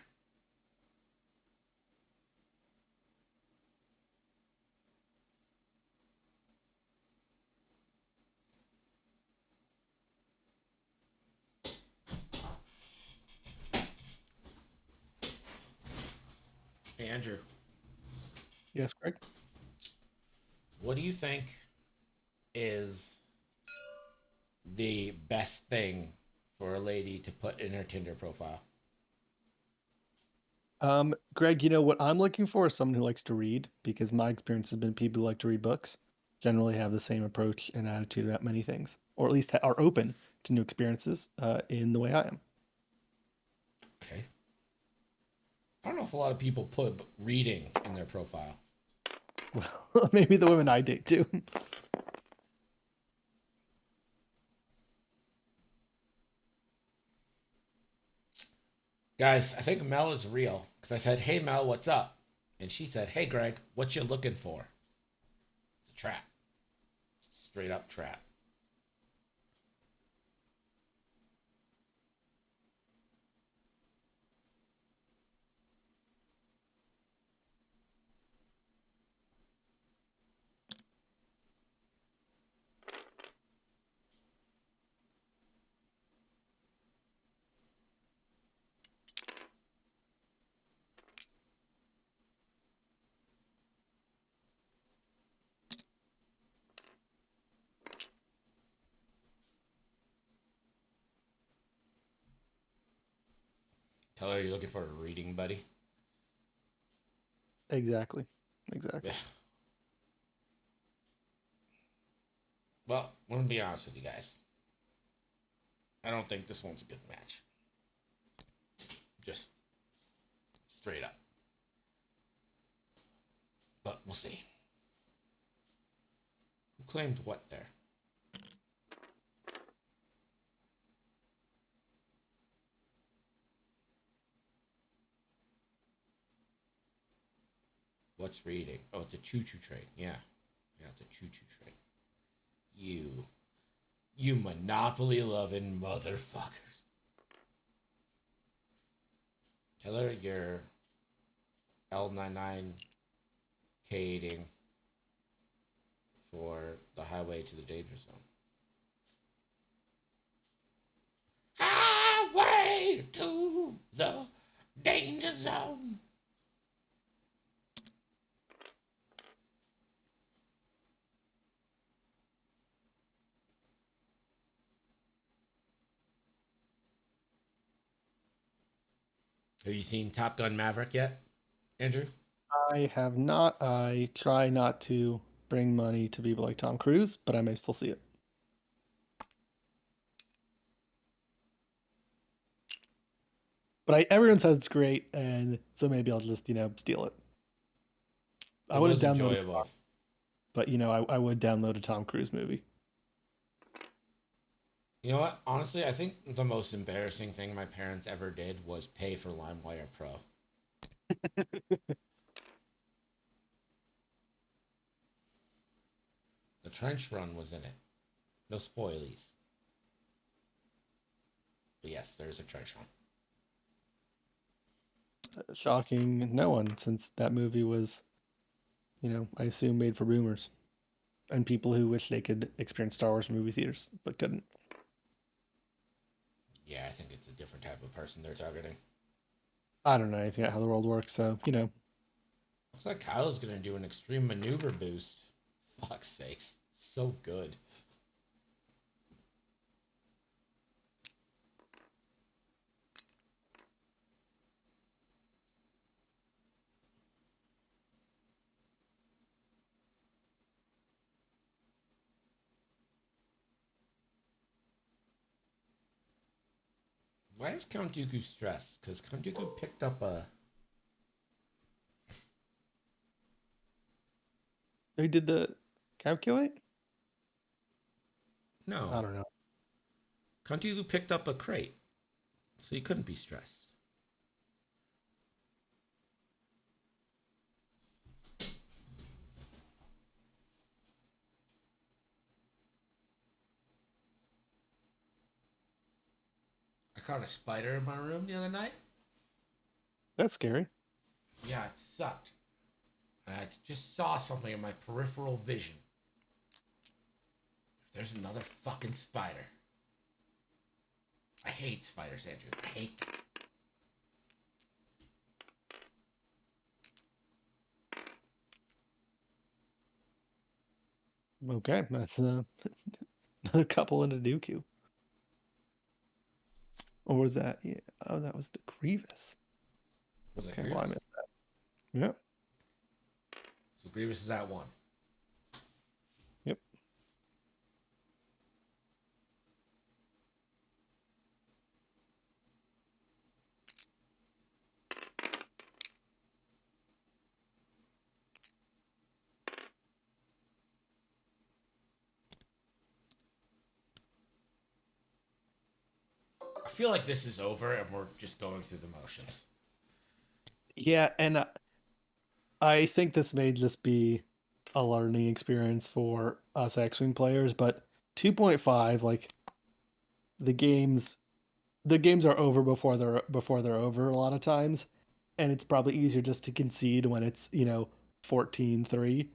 Hey Andrew, Yes, Greg. what do you think is the best thing for a lady to put in her Tinder profile? Greg, what I'm looking for is someone who likes to read because my experience has been people who like to read books generally have the same approach and attitude about many things, or at least are open to new experiences in the way I am. Okay. I don't know if a lot of people put reading in their profile. Well, maybe the women I date too. Guys, I think Mel is real because I said, "Hey Mel, what's up?" And she said, "Hey Greg, what you looking for?" It's a trap. Straight up trap. Tell her you're looking for a reading buddy. Exactly. Exactly. Yeah. Well, I'm gonna be honest with you guys. I don't think this one's a good match. Just straight up. But we'll see. Who claimed what there? What's reading? Oh, it's a choo-choo train. Yeah. Yeah, it's a choo-choo train. You. You Monopoly loving motherfuckers. Tell her you're L99 cading for the highway to the danger zone. Highway to the danger zone. Have you seen Top Gun Maverick yet, Andrew? I have not. I try not to bring money to people like Tom Cruise, but I may still see it. But everyone says it's great, and so maybe I'll just steal it. I It would have was downloaded, enjoyable. but I would download a Tom Cruise movie. You know what? Honestly, I think the most embarrassing thing my parents ever did was pay for LimeWire Pro. The trench run was in it. No spoilies. But yes, there's a trench run. Shocking no one, since that movie was, I assume made for boomers and people who wish they could experience Star Wars in movie theaters but couldn't. Yeah, I think it's a different type of person they're targeting. I don't know anything about how the world works, so Looks like Kyle's gonna do an extreme maneuver boost. Fuck's sakes. So good. Why is Count Dooku stressed? Because Count Dooku picked up a. they did the calculate. I No. don't know. Count Dooku picked up a crate. So he couldn't be stressed. I caught a spider in my room the other night. That's scary. Yeah, it sucked. And I just saw something in my peripheral vision. If there's another fucking spider. I hate spiders, Andrew. I hate them. Okay, that's Another couple into Dooku. Or was that? Yeah. Oh, that was the Grievous. Was it Okay, well I Grievous? missed that. Yep. So Grievous is at 1. Yep. I feel like this is over and we're just going through the motions. Yeah, and I think this may just be a learning experience for us X-Wing players, but 2.5, like the games the games are over before they're over a lot of times, and it's probably easier just to concede when it's 14-3,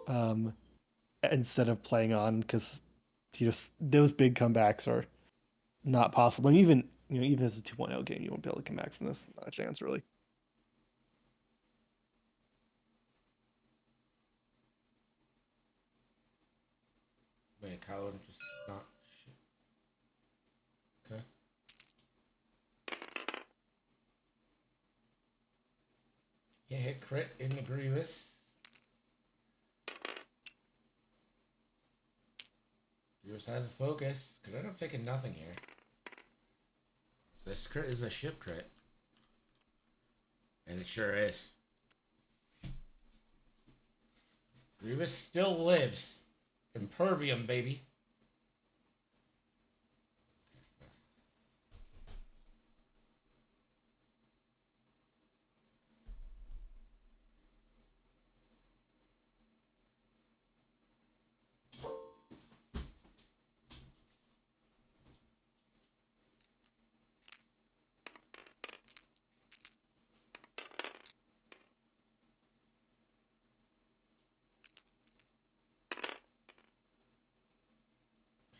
um, instead of playing on, because those big comebacks are not possible. And even as a 2.0 game, you won't be able to come back from this. Not a chance, really. Man, Kylo just not shit. Okay. Yeah, hit crit in the Grievous. Grievous has a focus. Could end up taking nothing here. This crit is a ship crit. And it sure is. Grievous still lives. Impervium, baby.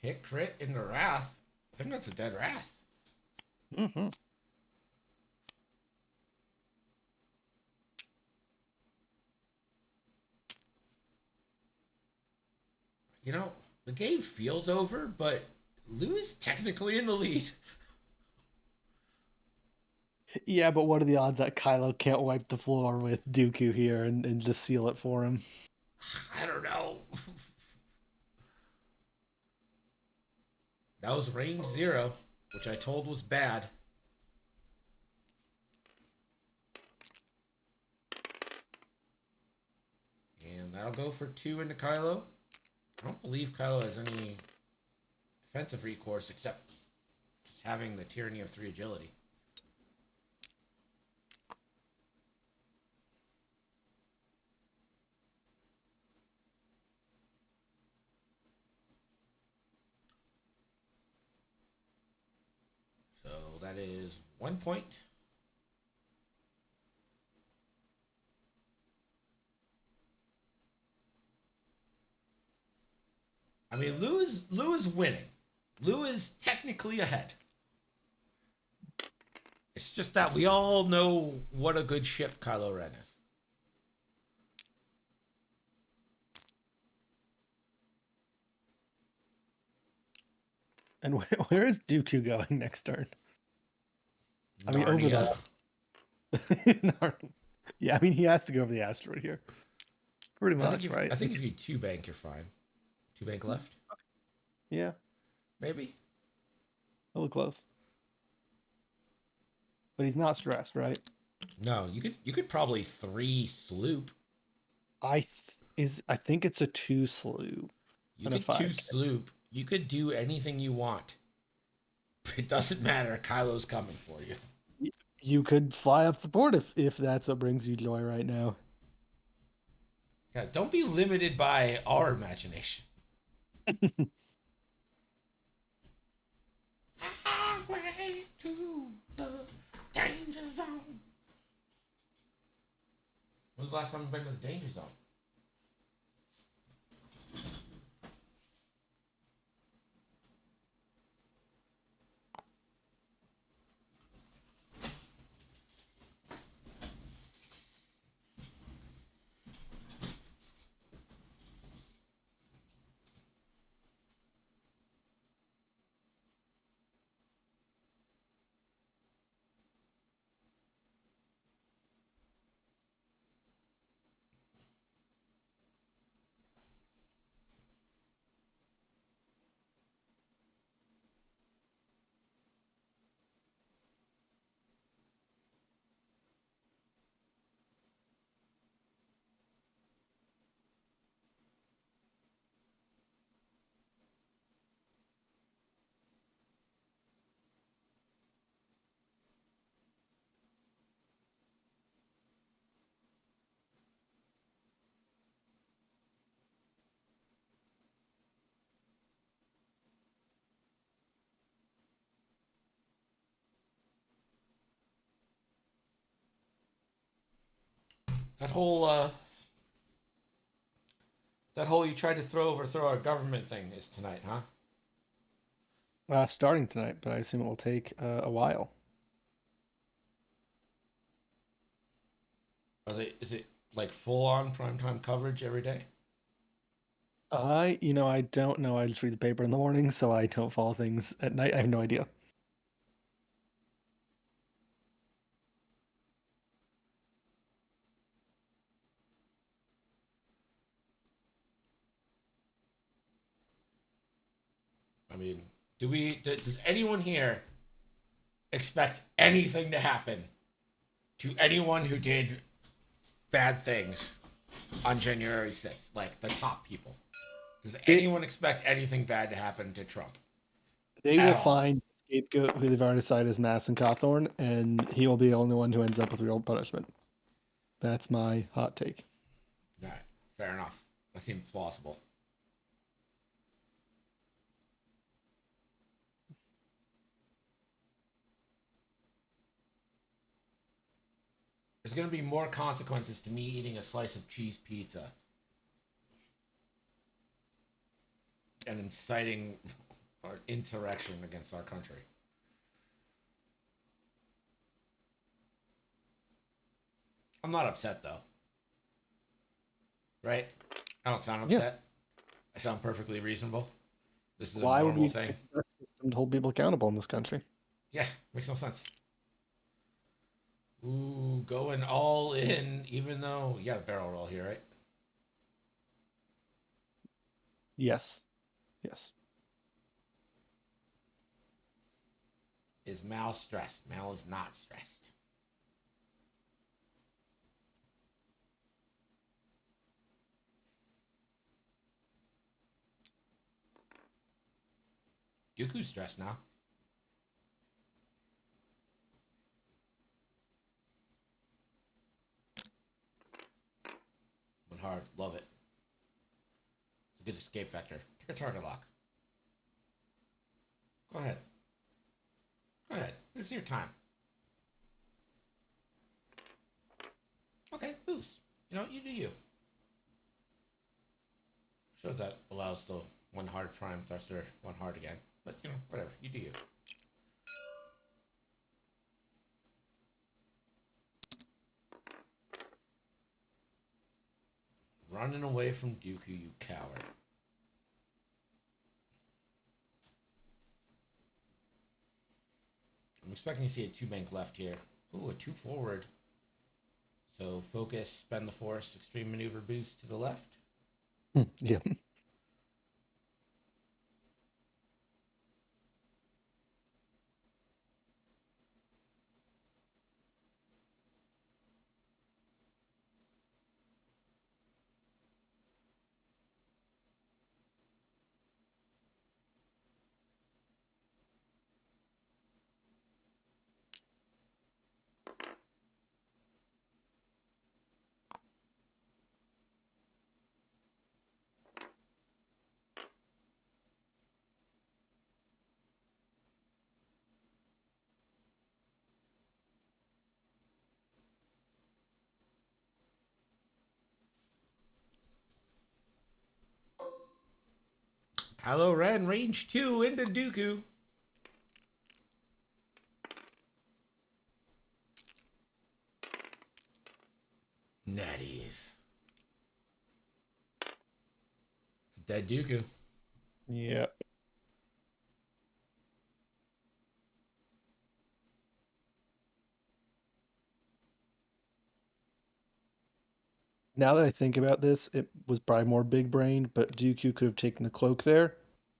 Hit crit into Wrath. I think that's a dead Wrath. Mm-hmm. You know, the game feels over, but Lou is technically in the lead. Yeah, but what are the odds that Kylo can't wipe the floor with Dooku here and just seal it for him? I don't know. That was range 0, which I told was bad. And that'll go for 2 into Kylo. I don't believe Kylo has any defensive recourse except just having the Tyranny of 3 agility. So that is 1 point. I mean, Lou is winning. Lou is technically ahead. It's just that we all know what a good ship Kylo Ren is. And where is Dooku going next turn? I mean, over Narnia. the. Yeah, I mean, he has to go over the asteroid here. Pretty much, right? I think if you 2 bank, you're fine. 2 bank left? Yeah, Maybe. a little close. But he's not stressed, right? No, you could probably 3 sloop. I think it's a 2 slew You and a could 2 5. sloop. You could do anything you want. It doesn't matter. Kylo's coming for you. You could fly up the board if that's what brings you joy right now. Yeah, don't be limited by our imagination. Highway to the danger zone. When was the last time you've been to the danger zone? That whole you tried to overthrow our government thing is tonight, huh? Starting tonight, but I assume it will take a while. Is it like full on primetime coverage every day? I don't know. I just read the paper in the morning, so I don't follow things at night. I have no idea. I mean, does anyone here expect anything to happen to anyone who did bad things on January 6th, like the top people? Does It, anyone expect anything bad to happen to Trump they at will all? find a scapegoat who they've already decided is Mass and Cawthorn, and he will be the only one who ends up with real punishment. That's my hot take. All right, fair enough. That seems plausible. There's going to be more consequences to me eating a slice of cheese pizza and inciting or insurrection against our country. I'm not upset though, right? I don't sound Yeah. upset. I sound perfectly reasonable. This is a Why would we normal thing. expect the justice system to hold people accountable in this country? Yeah, makes no sense. Ooh, going all in, even though you got a barrel roll here, right? Yes. Yes. Is Mal stressed? Mal is not stressed. Dooku's stressed now. Went hard. Love it. It's a good escape vector. Take a target lock. Go ahead. Go ahead. This is your time. Okay, boost. You know, you do you. Sure, that allows the one hard prime thruster one hard again. But, you know, whatever. You do you. Running away from Dooku, you coward. I'm expecting to see a 2 bank left here. Ooh, a 2 forward. So focus, spend the force, extreme maneuver boost to the left. Yeah. Kylo Ren, range 2 into Dooku. Natties. It's a dead Dooku. Yeah. Now that I think about this, it was probably more big brained, but Dooku could have taken the cloak there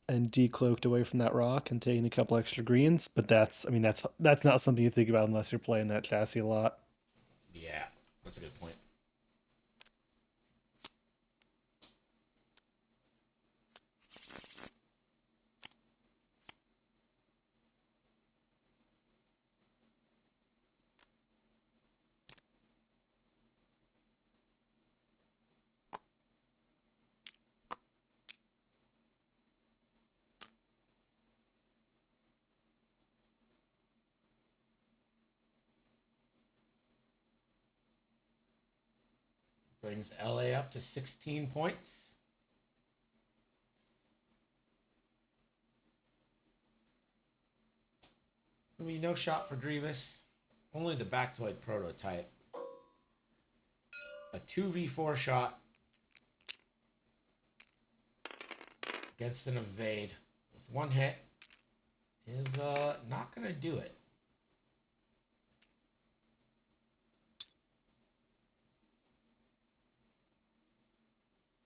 and decloaked away from that rock and taken a couple extra greens. But that's not something you think about unless you're playing that chassis a lot. Yeah, that's a good point. Brings LA up to 16 points. Gonna be no shot for Grievous. Only the Bactoid prototype. A 2v4 shot against an evade with one hit is not gonna do it.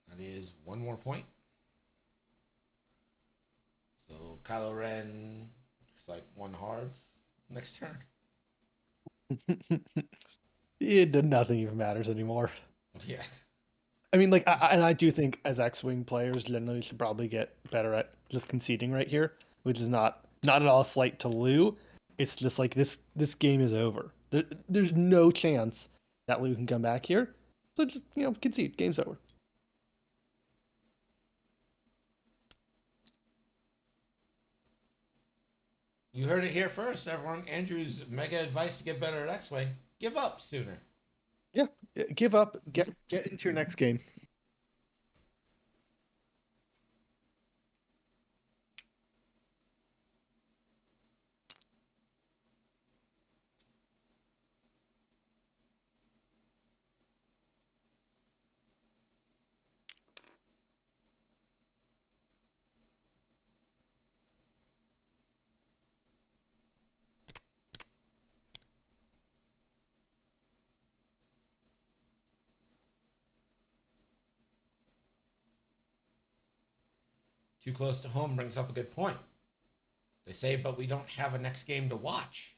That is one more point. So Kylo Ren looks like one hard next turn. Nothing even matters anymore. Yeah. I mean, like, and I do think as X-wing players, generally should probably get better at just conceding right here, which is not at all a slight to Lou. It's just like this game is over. There's no chance that Lou can come back here. So just concede. Game's over. You heard it here first, everyone. Andrew's mega advice to get better at X-wing: give up sooner. Yeah, give up. Get into your next game. Too close to home brings up a good point. They say, but we don't have a next game to watch.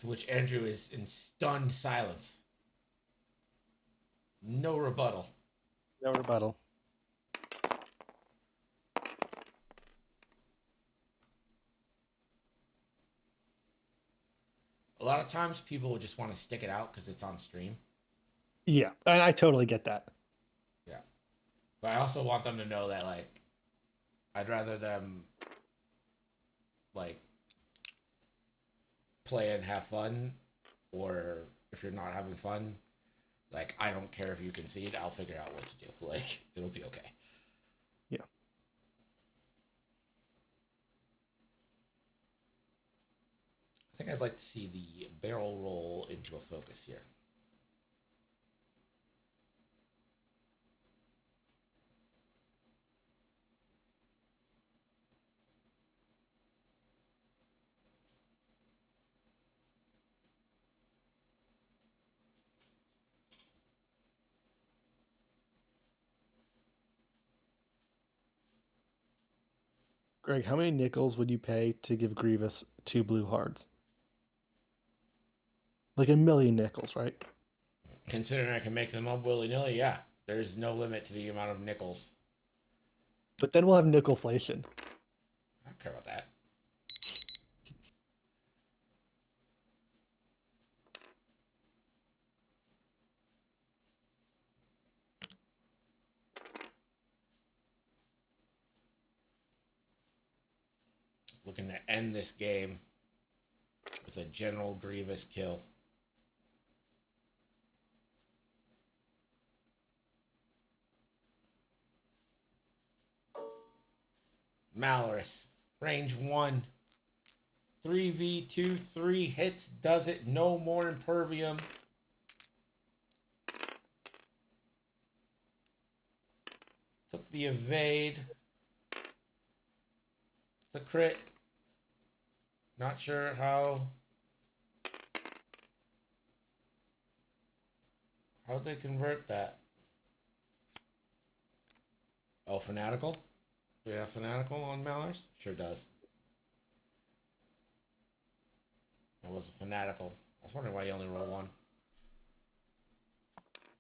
To which Andrew is in stunned silence. No rebuttal. No rebuttal. A lot of times people will just want to stick it out because it's on stream. Yeah, and I totally get that. Yeah. But I also want them to know that, like, I'd rather them, like, play and have fun, or if you're not having fun, like, I don't care if you concede, I'll figure out what to do. Like, it'll be okay. Yeah. I think I'd like to see the barrel roll into a focus here. Greg, how many nickels would you pay to give Grievous 2 blue hearts? Like 1,000,000 nickels, right? Considering I can make them up willy-nilly, yeah. There's no limit to the amount of nickels. But then we'll have nickelflation. I don't care about that. Looking to end this game with a General Grievous kill. Malorus, range 1. 3v2, 3 hits, does it, no more Impervium. Took the evade. The crit. Not sure how'd they convert that? Oh, Fanatical? Do we have Fanatical on Malorus? Sure does. That was a Fanatical. I was wondering why you only roll 1.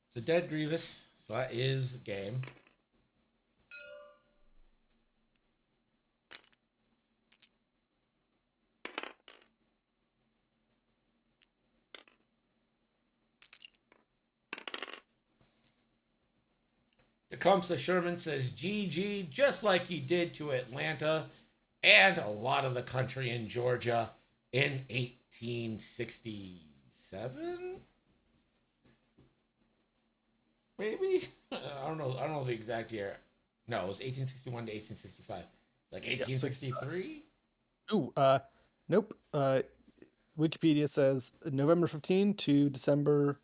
It's a dead Grievous, so that is game. Tecumseh Sherman says, GG, just like he did to Atlanta. and a lot of the country in Georgia in 1867. Maybe I don't know. I don't know the exact year. No, it was 1861 to 1865. Like Yeah, 1863. Ooh, nope. Wikipedia says November 15 to December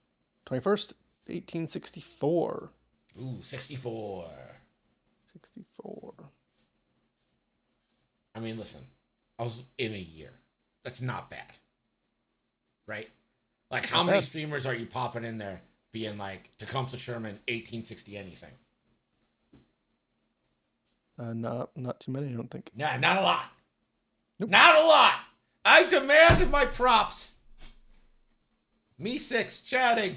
21st, 1864. Ooh, 64. 64. I mean, listen, I was in a year. That's not bad, right? Like, how Not many bad. streamers are you popping in there being like Tecumseh Sherman 1860 anything? Not too many, I don't think. Nah, not a lot. Nope. Not a lot. I demand my props. Me six chatting.